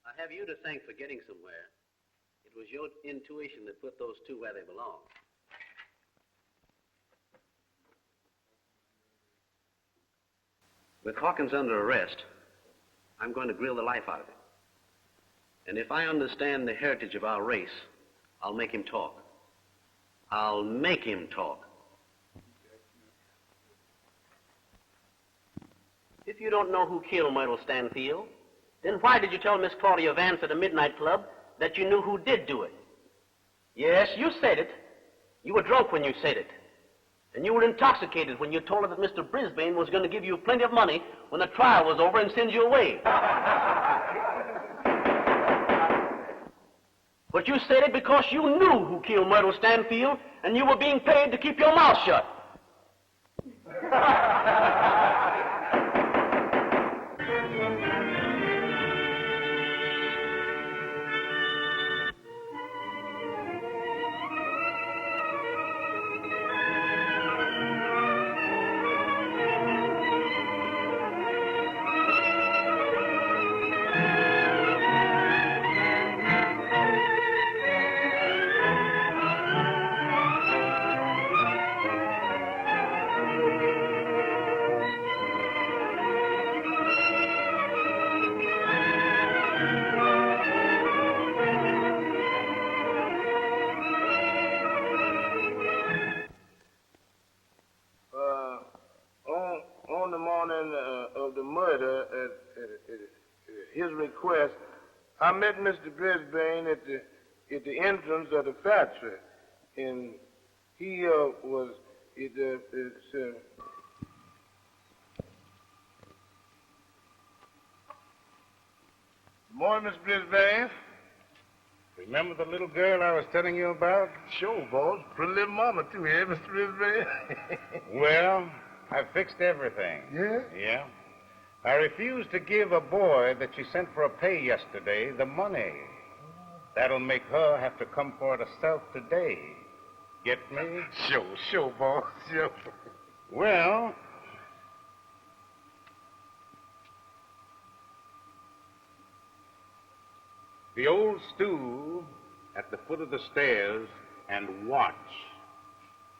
I have you to thank for getting somewhere. It was your intuition that put those two where they belong. With Hawkins under arrest, I'm going to grill the life out of him. And if I understand the heritage of our race, I'll make him talk. I'll make him talk. If you don't know who killed Myrtle Stanfield, then why did you tell Miss Claudia Vance at a midnight club that you knew who did do it? Yes, you said it. You were drunk when you said it. And you were intoxicated when you told her that Mr. Brisbane was going to give you plenty of money when the trial was over and send you away. But you said it because you knew who killed Myrtle Stanfield, and you were being paid to keep your mouth shut. morning of the murder, at his request, I met Mr. Brisbane at the entrance of the factory, and he was Morning, Mr. Brisbane. Remember the little girl I was telling you about? Sure, boss. Pretty little mama, too, eh, Mr. Brisbane? Well, I fixed everything. Yeah? Yeah. I refused to give a boy that she sent for a pay yesterday the money. That'll make her have to come for it herself today. Get me? Sure, boss. Sure. Well, the old stool at the foot of the stairs and watch.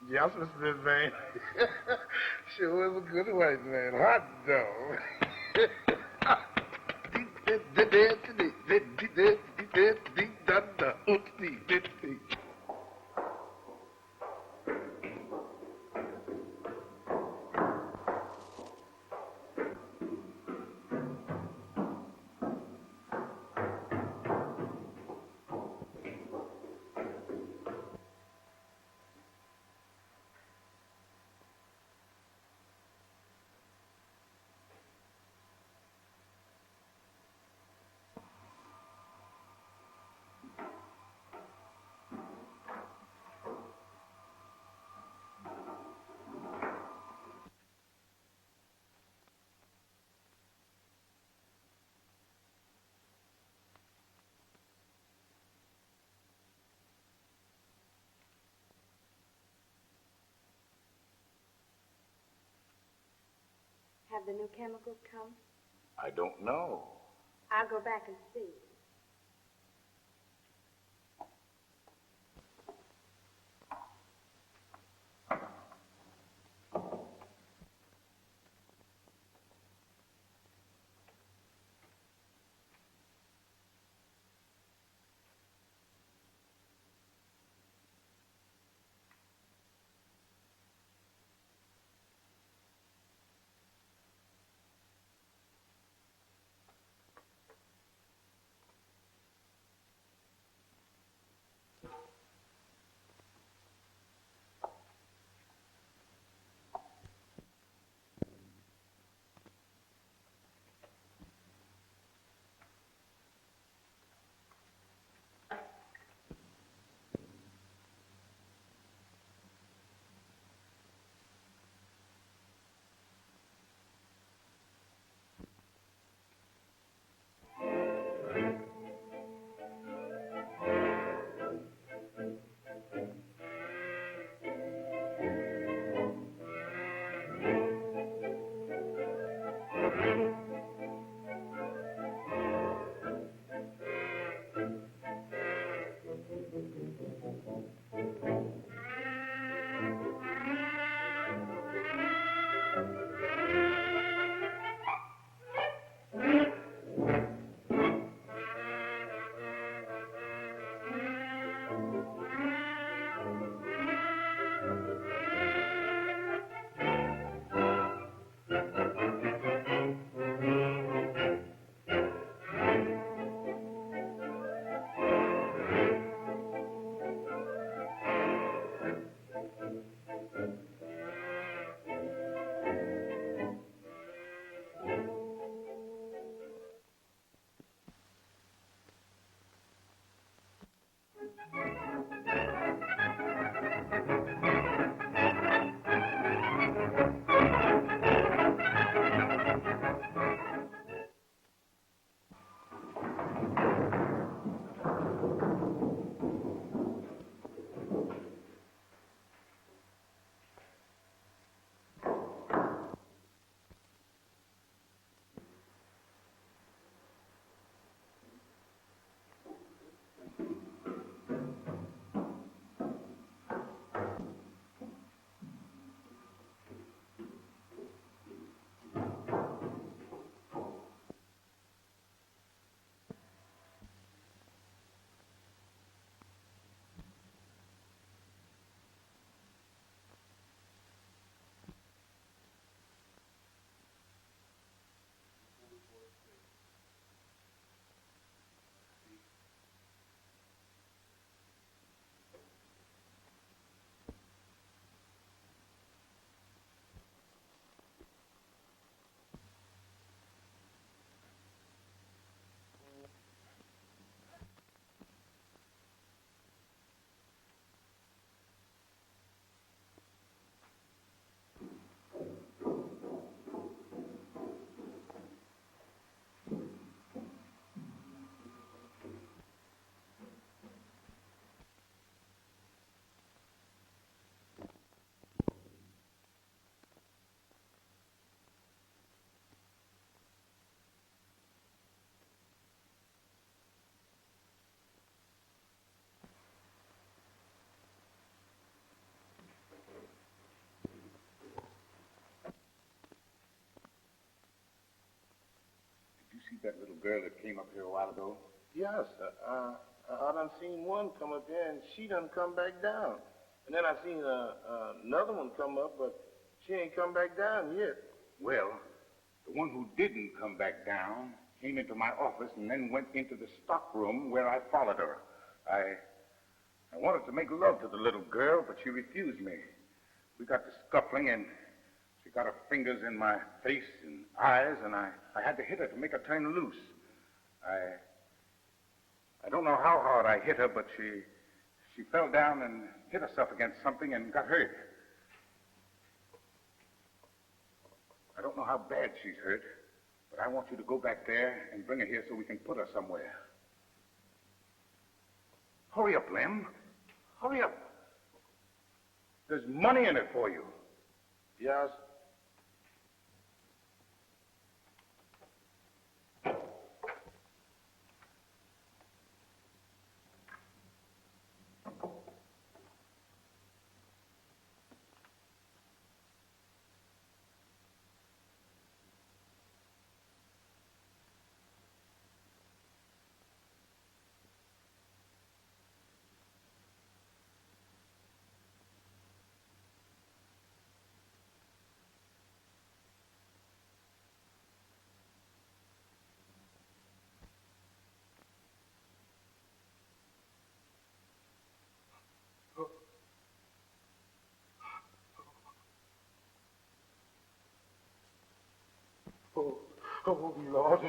Yes, Mr. Brisbane. Sure was a good white man. Hot dog. Have the new chemicals come? I don't know. I'll go back and see. see that little girl that came up here a while ago? Yes, I done seen one come up here, and she done come back down. And then I seen another one come up, but she ain't come back down yet. Well, the one who didn't come back down came into my office and then went into the stock room where I followed her. I wanted to make love to the little girl, but she refused me. We got to scuffling, and she got her fingers in my face and eyes, and I had to hit her to make her turn loose. I don't know how hard I hit her, but she fell down and hit herself against something and got hurt. I don't know how bad she's hurt, but I want you to go back there and bring her here so we can put her somewhere. Hurry up, Lem. Hurry up. There's money in it for you. Yes. Oh, Lord.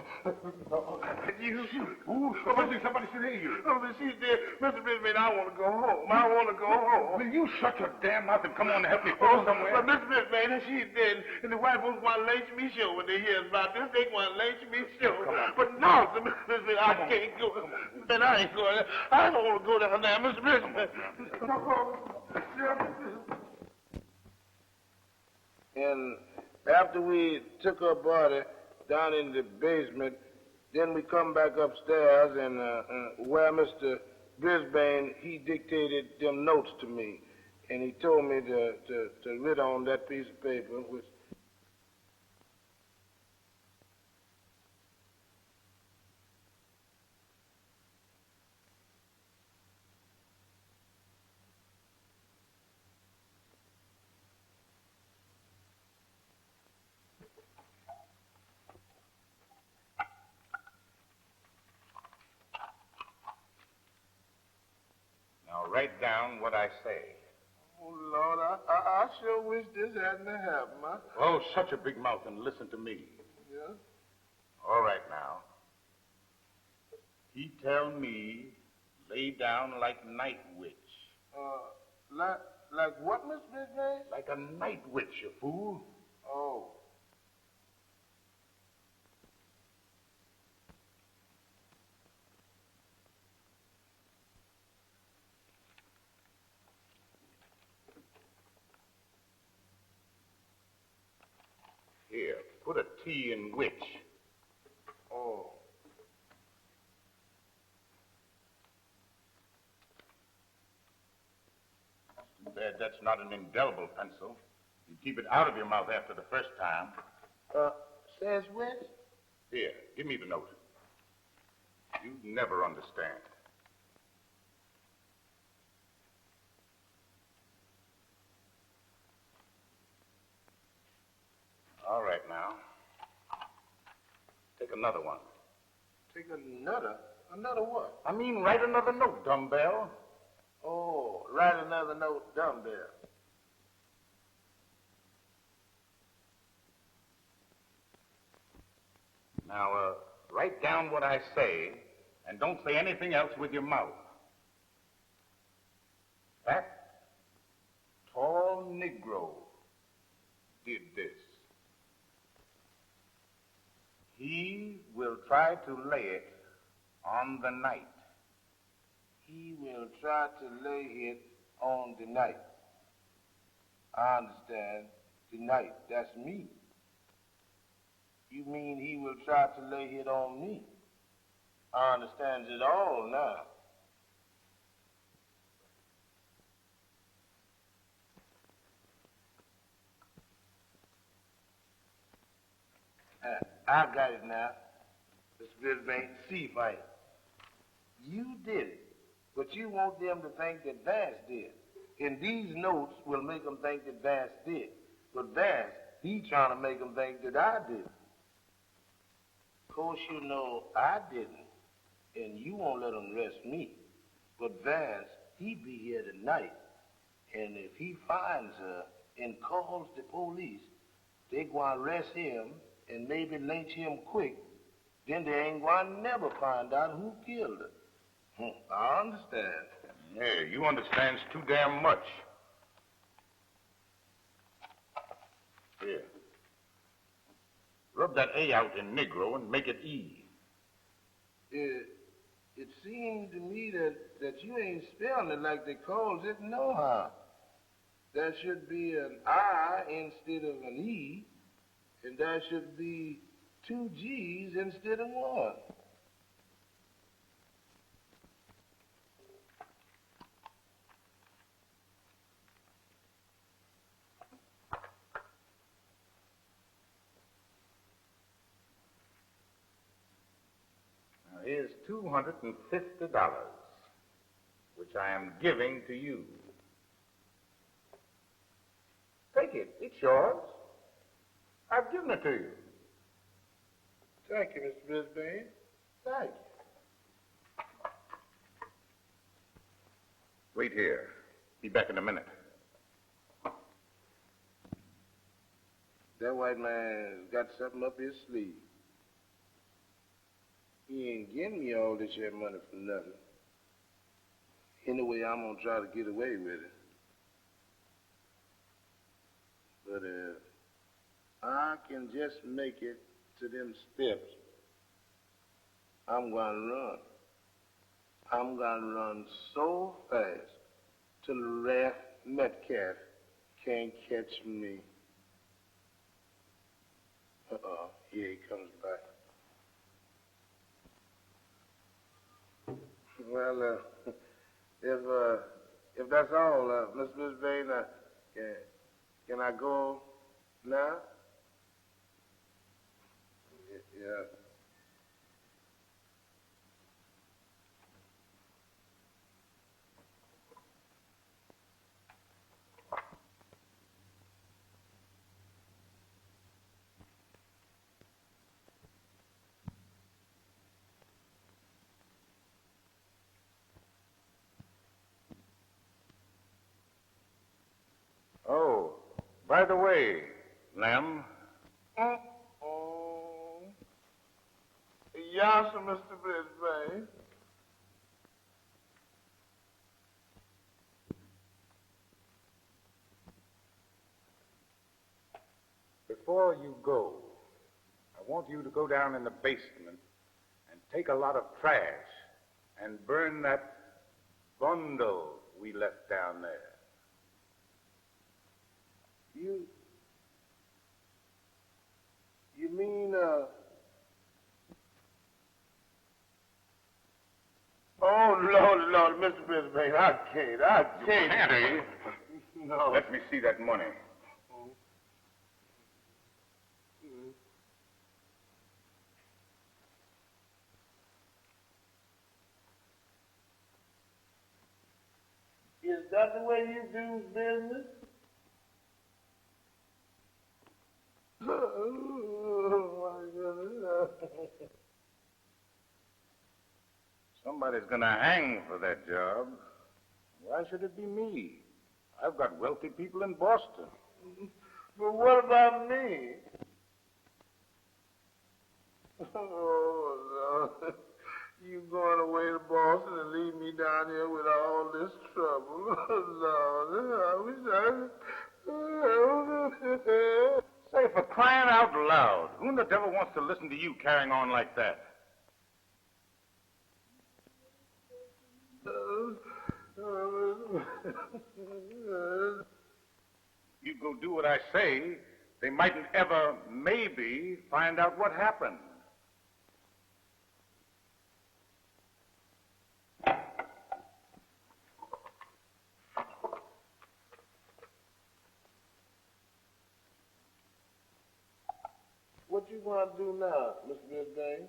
Lord. You. Ooh, somebody should hear you. Oh, but she's dead. Mr. Brisbane, I want to go home. I want to go home. Will you shut your damn mouth and come on and help me go somewhere? But Mr. Brisbane, she's dead. And the white folks want to lynch me sure when they hear about this. They want to lynch me sure. But no, Mr. Brisbane, I can't go. Man, I ain't going. I don't want to go down there, Mr. Brisbane. And after we took her body down in the basement, then we come back upstairs and where Mr. Brisbane, he dictated them notes to me. And he told me to write on that piece of paper, which... Write down what I say. Oh, Lord, I sure wish this hadn't happened, huh? Oh, shut your big mouth and listen to me. Yeah? All right, now. He tell me, lay down like night witch. Like what, Mr. Brisbane? Like a night witch, you fool. Oh. Here, put a T in witch. Oh. Too bad that's not an indelible pencil. You keep it out of your mouth after the first time. Says which? Here, give me the note. You never understand. All right, now. Take another one. Take another? Another what? I mean, write another note, dumbbell. Oh, write another note, dumbbell. Now, write down what I say, and don't say anything else with your mouth. That tall Negro did this. He will try to lay it on the night. He will try to lay it on the night. I understand. The night, that's me. You mean he will try to lay it on me? I understand it all now. I got it now. Mr. Brisbane, see fight. You did it, but you want them to think that Vance did. And these notes will make them think that Vance did. But Vance, he trying to make them think that I did it. Of course, you know I didn't, and you won't let them arrest me. But Vance, he be here tonight, and if he finds her and calls the police, they gonna arrest him and maybe lynch him quick. Then they ain't gonna never find out who killed her. I understand. Yeah, you understands too damn much. Here. Rub that A out in Negro and make it E. It seems to me that you ain't spelling it like they calls it nohow. There should be an I instead of an E, and there should be 2 G's instead of 1. Now, here's $250, which I am giving to you. Take it. It's yours. I've given it to you. Thank you, Mr. Brisbane. Thank you. Wait here. Be back in a minute. That white man's got something up his sleeve. He ain't getting me all this here money for nothing. Anyway, I'm gonna try to get away with it. But if I can just make it to them steps, I'm gonna run. I'm gonna run so fast till Ralph Metcalf can't catch me. Here he comes back. Well, if that's all, Miss Brisbane, can I go now? Yeah. Oh, by the way, Lem. Yes, Mr. Brisbane. Before you go, I want you to go down in the basement and take a lot of trash and burn that bundle we left down there. You mean, oh, Lord, Mr. Brisbane, I can't. Can't, eh? No. Let me see that money. Is that the way you do business? Oh, my goodness. Somebody's gonna hang for that job. Why should it be me? I've got wealthy people in Boston. But what about me? Oh, Lord. You going away to Boston and leave me down here with all this trouble? Oh, Lord. I wish I... Say, for crying out loud, who in the devil wants to listen to you carrying on like that? You go do what I say, they mightn't ever, maybe, find out what happened. What you want to do now, Mr. Brisbane?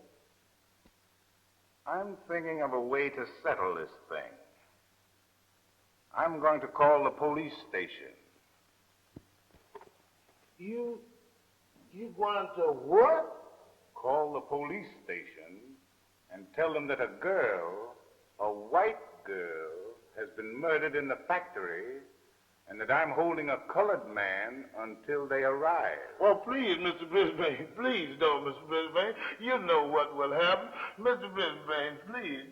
I'm thinking of a way to settle this thing. I'm going to call the police station. You going to what? Call the police station and tell them that a girl, a white girl, has been murdered in the factory and that I'm holding a colored man until they arrive. Well, please, Mr. Brisbane, please don't, Mr. Brisbane. You know what will happen. Mr. Brisbane,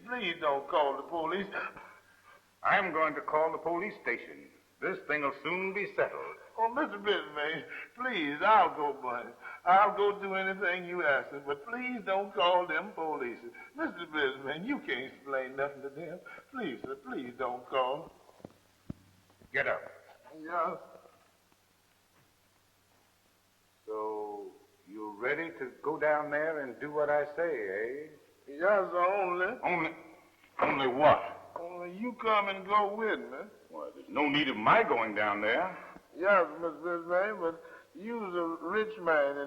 please don't call the police. I'm going to call the police station. This thing will soon be settled. Oh, Mr. Brisbane, please, I'll go, buddy. I'll go do anything you ask me, but please don't call them police. Mr. Brisbane, you can't explain nothing to them. Please, sir, please don't call. Get up. Yeah. So, you ready to go down there and do what I say, eh? Yes, only. Only what? Only you come and go with me. Well, there's no need of my going down there. Yes, Mr. Brisbane, but you's a rich man,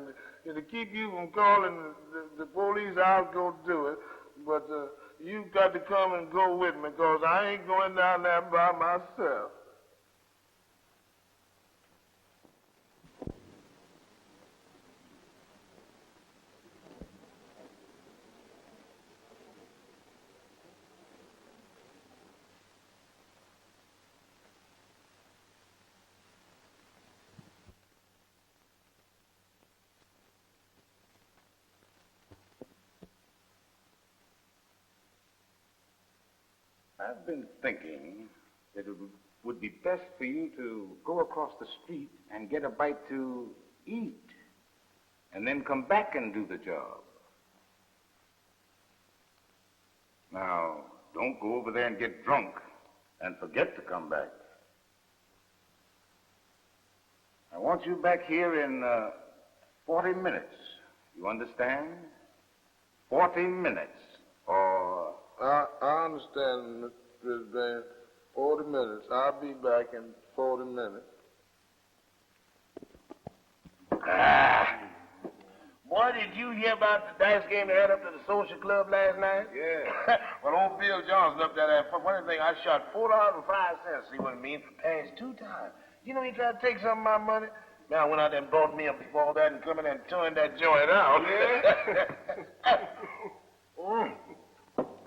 and to keep you from calling the police, I'll go do it. But you got to come and go with me, because I ain't going down there by myself. I've been thinking that it would be best for you to go across the street and get a bite to eat, and then come back and do the job. Now, don't go over there and get drunk and forget to come back. I want you back here in 40 minutes. You understand? 40 minutes, or... I understand, Mr. Brisbane. 40 minutes. I'll be back in 40 minutes. Boy, did you hear about the dice game they had up to the social club last night? Yeah. Well, old Bill Johnson up there, that funny thing, I shot $4.05. See what I mean? Passed 2 times. You know he tried to take some of my money? Now, I went out there and bought me up before that and come in and turned that joint out.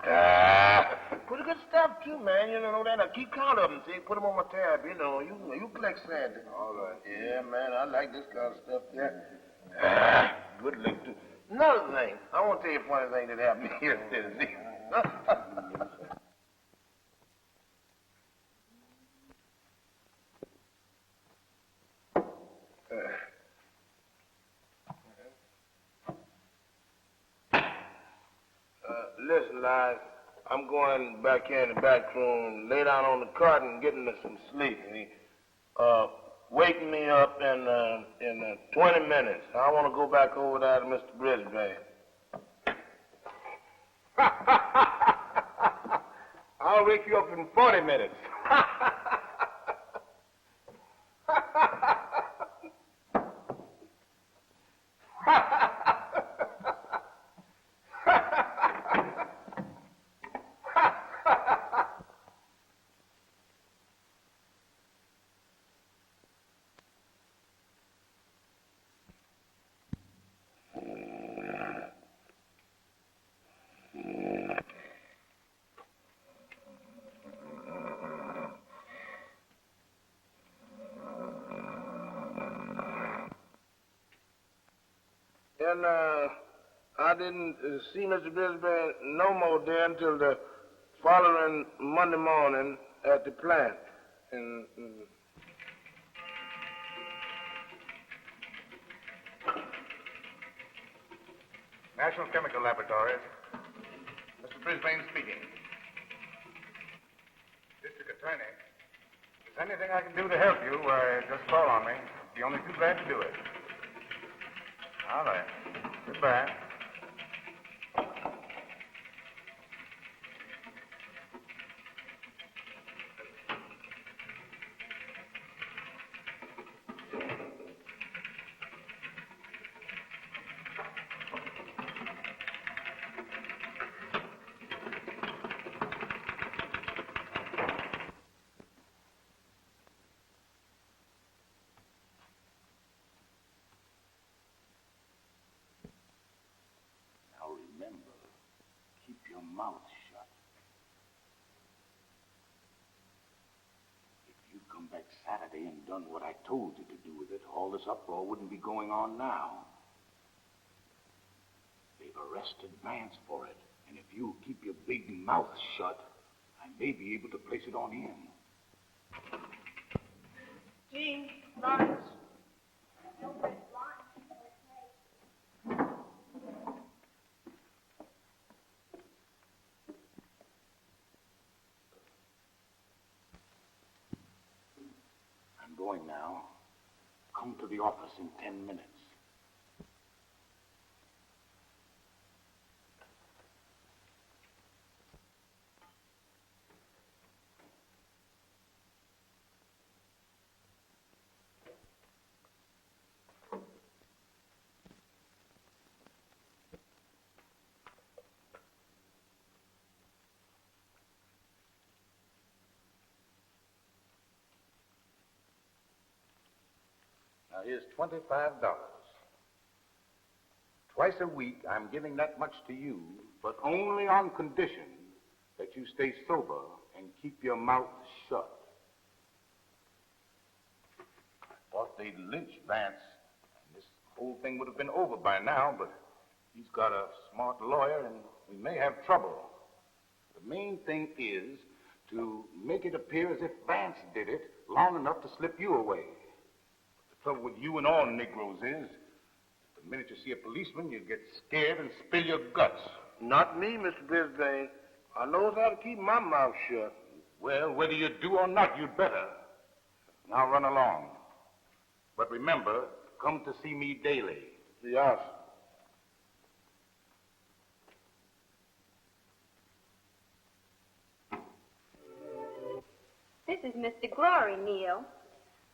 Yeah? Pretty good stuff, too, man. You know that. I keep count of them, see? Put them on my tab, you know. You collect Sandy. All right. Yeah, man, I like this kind of stuff there. Good lick, too. Another thing. I want to tell you a funny thing that happened here in Tennessee. Listen, Liz, I'm going back here in the back room, lay down on the cot and getting me some sleep. Wake me up in 20 minutes. I want to go back over there to Mr. Brisbane. I'll wake you up in 40 minutes. And I didn't see Mr. Brisbane no more there until the following Monday morning at the plant. And National Chemical Laboratories. Mr. Brisbane speaking. District Attorney. If there's anything I can do to help you, why, just call on me. I'd be only too glad to do it. All right. Goodbye. mouth shut. If you'd come back Saturday and done what I told you to do with it, all this uproar wouldn't be going on now. They've arrested Vance for it, and if you keep your big mouth shut, I may be able to place it on him. Jean, Lawrence. I'm going now. Come to the office in 10 minutes. Now, here's $25. Twice a week, I'm giving that much to you, but only on condition that you stay sober and keep your mouth shut. I thought they'd lynch Vance, and this whole thing would have been over by now, but he's got a smart lawyer, and we may have trouble. The main thing is to make it appear as if Vance did it long enough to slip you away. The trouble with you and all Negroes is, the minute you see a policeman, you get scared and spill your guts. Not me, Mr. Brisbane. I knows how to keep my mouth shut. Well, whether you do or not, you'd better. Now run along. But remember, come to see me daily. Yes. This is Mr. Glory, Neil.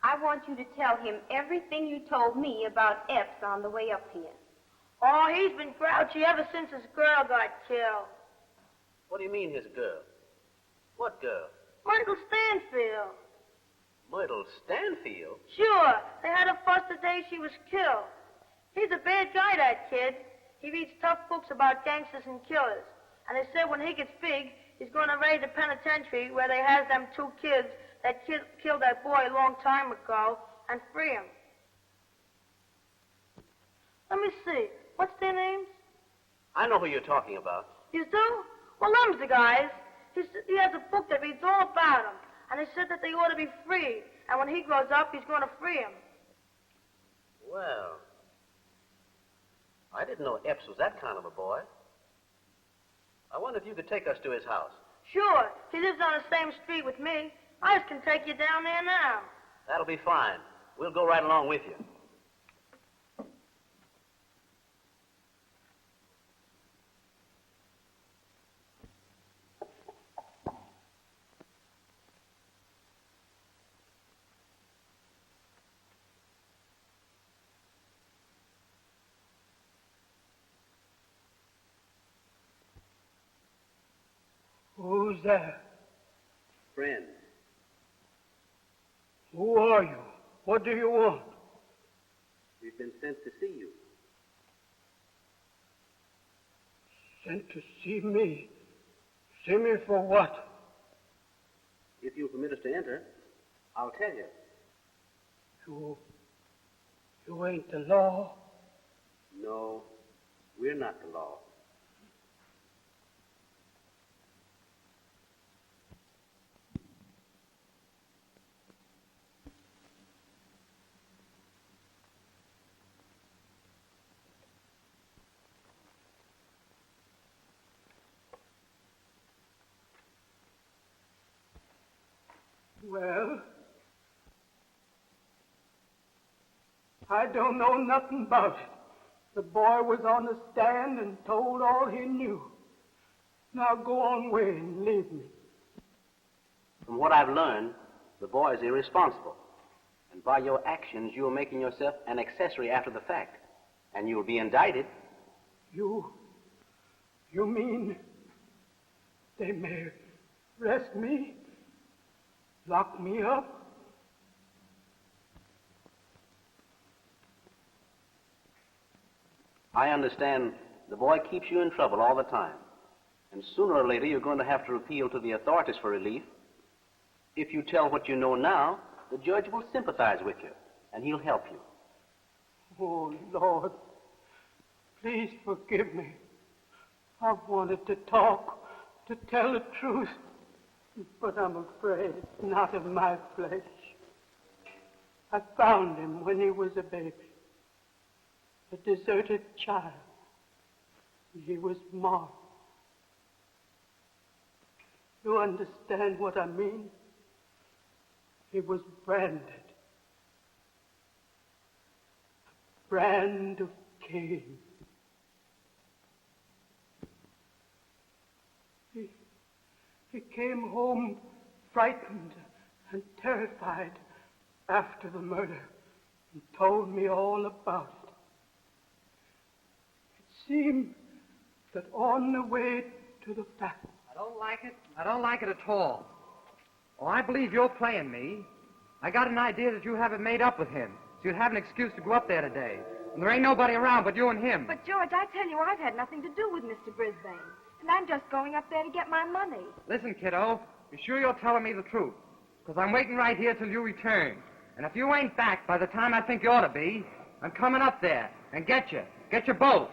I want you to tell him everything you told me about Epps on the way up here. Oh, he's been grouchy ever since his girl got killed. What do you mean, his girl? What girl? Michael Stanfield. Myrtle Stanfield? Sure. They had a fuss the day she was killed. He's a bad guy, that kid. He reads tough books about gangsters and killers. And they said when he gets big, he's going to raid the penitentiary where they has them two kids that killed that boy a long time ago and free him. Let me see. What's their names? I know who you're talking about. You do? Well, them's the guys. He has a book that reads all about them. And he said that they ought to be free. And when he grows up, he's going to free him. Well, I didn't know Epps was that kind of a boy. I wonder if you could take us to his house. Sure. He lives on the same street with me. I just can take you down there now. That'll be fine. We'll go right along with you. Who's there? Friend. Who are you? What do you want? We've been sent to see you. Sent to see me? See me for what? If you'll permit us to enter, I'll tell you. You ain't the law? No, we're not the law. Well, I don't know nothing about it. The boy was on the stand and told all he knew. Now go on away and leave me. From what I've learned, the boy is irresponsible. And by your actions, you are making yourself an accessory after the fact. And you will be indicted. You mean they may arrest me? Lock me up? I understand the boy keeps you in trouble all the time. And sooner or later, you're going to have to appeal to the authorities for relief. If you tell what you know now, the judge will sympathize with you, and he'll help you. Oh, Lord, please forgive me. I've wanted to talk, to tell the truth, but I'm afraid it's not of my flesh. I found him when he was a baby, a deserted child. He was marked. You understand what I mean? He was branded. A brand of Cain. He came home frightened and terrified after the murder and told me all about it. It seemed that on the way to the factory... I don't like it. I don't like it at all. Oh, I believe you're playing me. I got an idea that you have it made up with him, so you'd have an excuse to go up there today. And there ain't nobody around but you and him. But, George, I tell you, I've had nothing to do with Mr. Brisbane. And I'm just going up there to get my money. Listen, kiddo, be sure you're telling me the truth. Because I'm waiting right here till you return. And if you ain't back by the time I think you ought to be, I'm coming up there and get you. Get you both.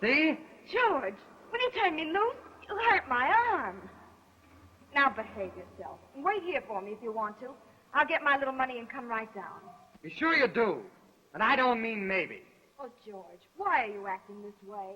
See? George, when you turn me loose, you'll hurt my arm. Now behave yourself. And wait here for me if you want to. I'll get my little money and come right down. Be sure you do. And I don't mean maybe. Oh, George, why are you acting this way?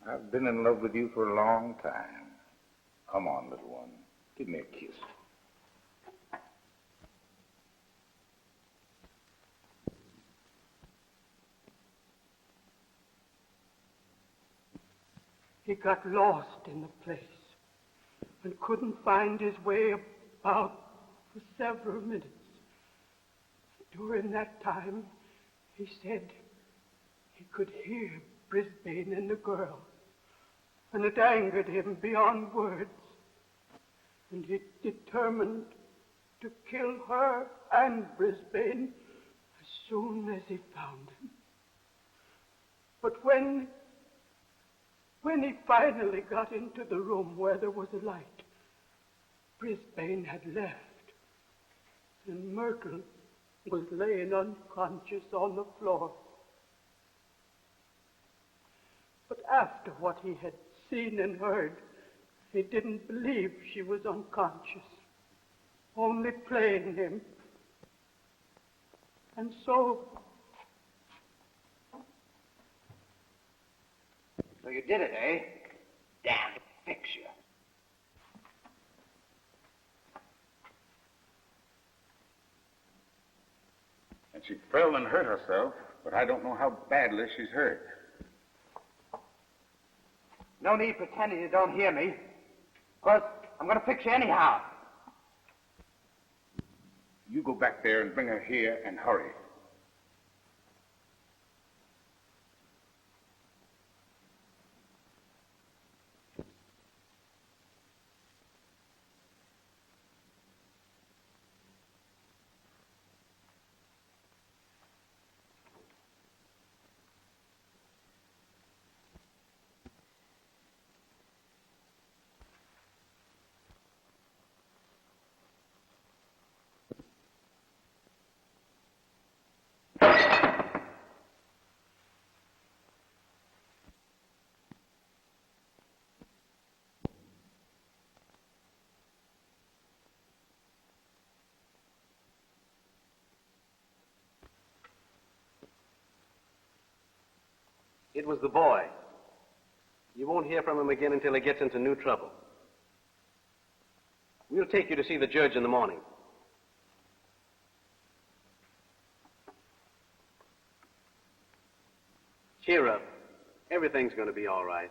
I've been in love with you for a long time. Come on, little one. Give me a kiss. He got lost in the place and couldn't find his way about for several minutes. During that time, he said he could hear Brisbane and the girl, and it angered him beyond words. And he determined to kill her and Brisbane as soon as he found him. But when he finally got into the room where there was a light, Brisbane had left, and Myrtle was laying unconscious on the floor. But after what he had seen and heard, he didn't believe she was unconscious, only playing him. And so you did it, eh? Damn, fix you. And she fell and hurt herself, but I don't know how badly she's hurt. No need pretending you don't hear me, because I'm going to fix you anyhow. You go back there and bring her here and hurry. It was the boy. You won't hear from him again until he gets into new trouble. We'll take you to see the judge in the morning? Cheer up. Everything's going to be all right.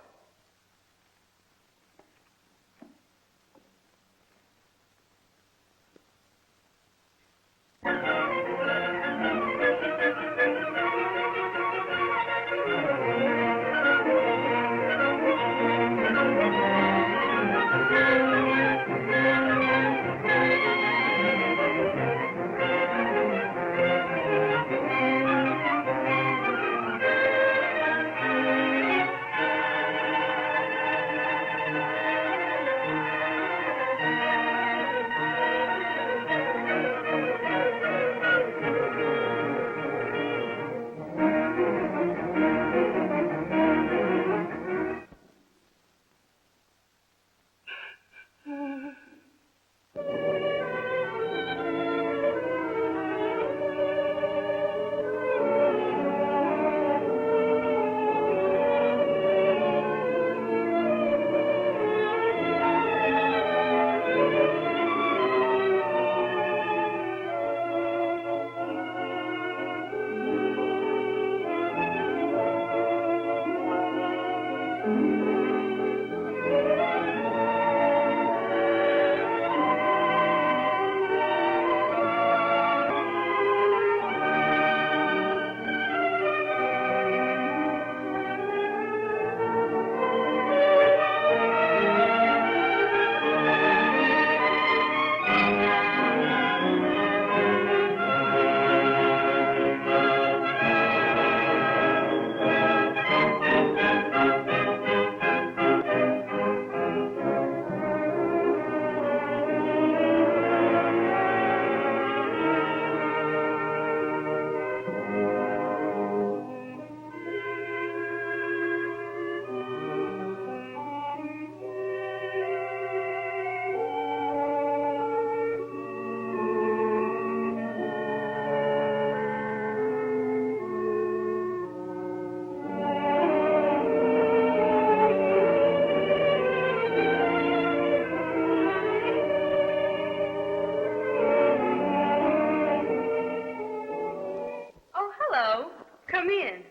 Come in.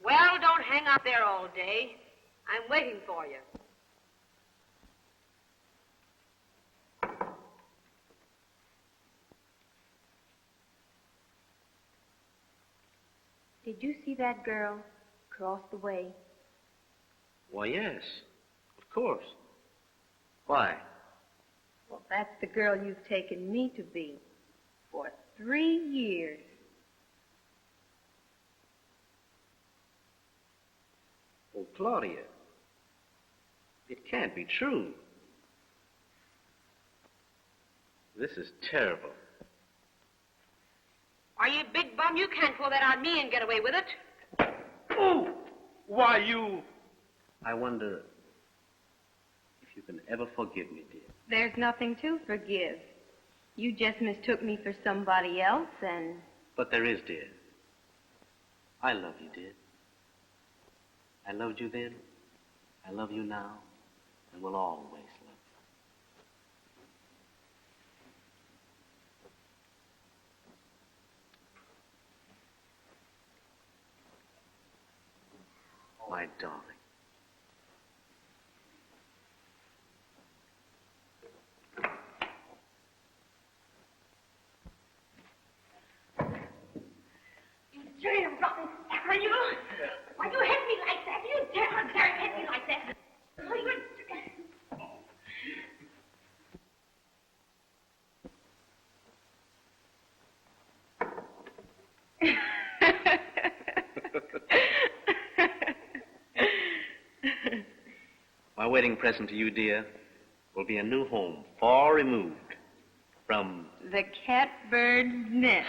Well, don't hang out there all day. I'm waiting for you. Did you see that girl across the way? Why, yes. Of course. Why? Well, that's the girl you've taken me to be for 3 years. Oh, Claudia. It can't be true. This is terrible. Are you a big bum? You can't pull that on me and get away with it. Oh! Why, you... I wonder if you can ever forgive me, dear. There's nothing to forgive. You just mistook me for somebody else and... But there is, dear. I love you, dear. I loved you then, I love you now, and will always love you. My darling. You dirty, rotten sucker, you! Why you hit me like that? You dare hit me like that? Oh, you're... My wedding present to you, dear, will be a new home, far removed from... the catbird's nest.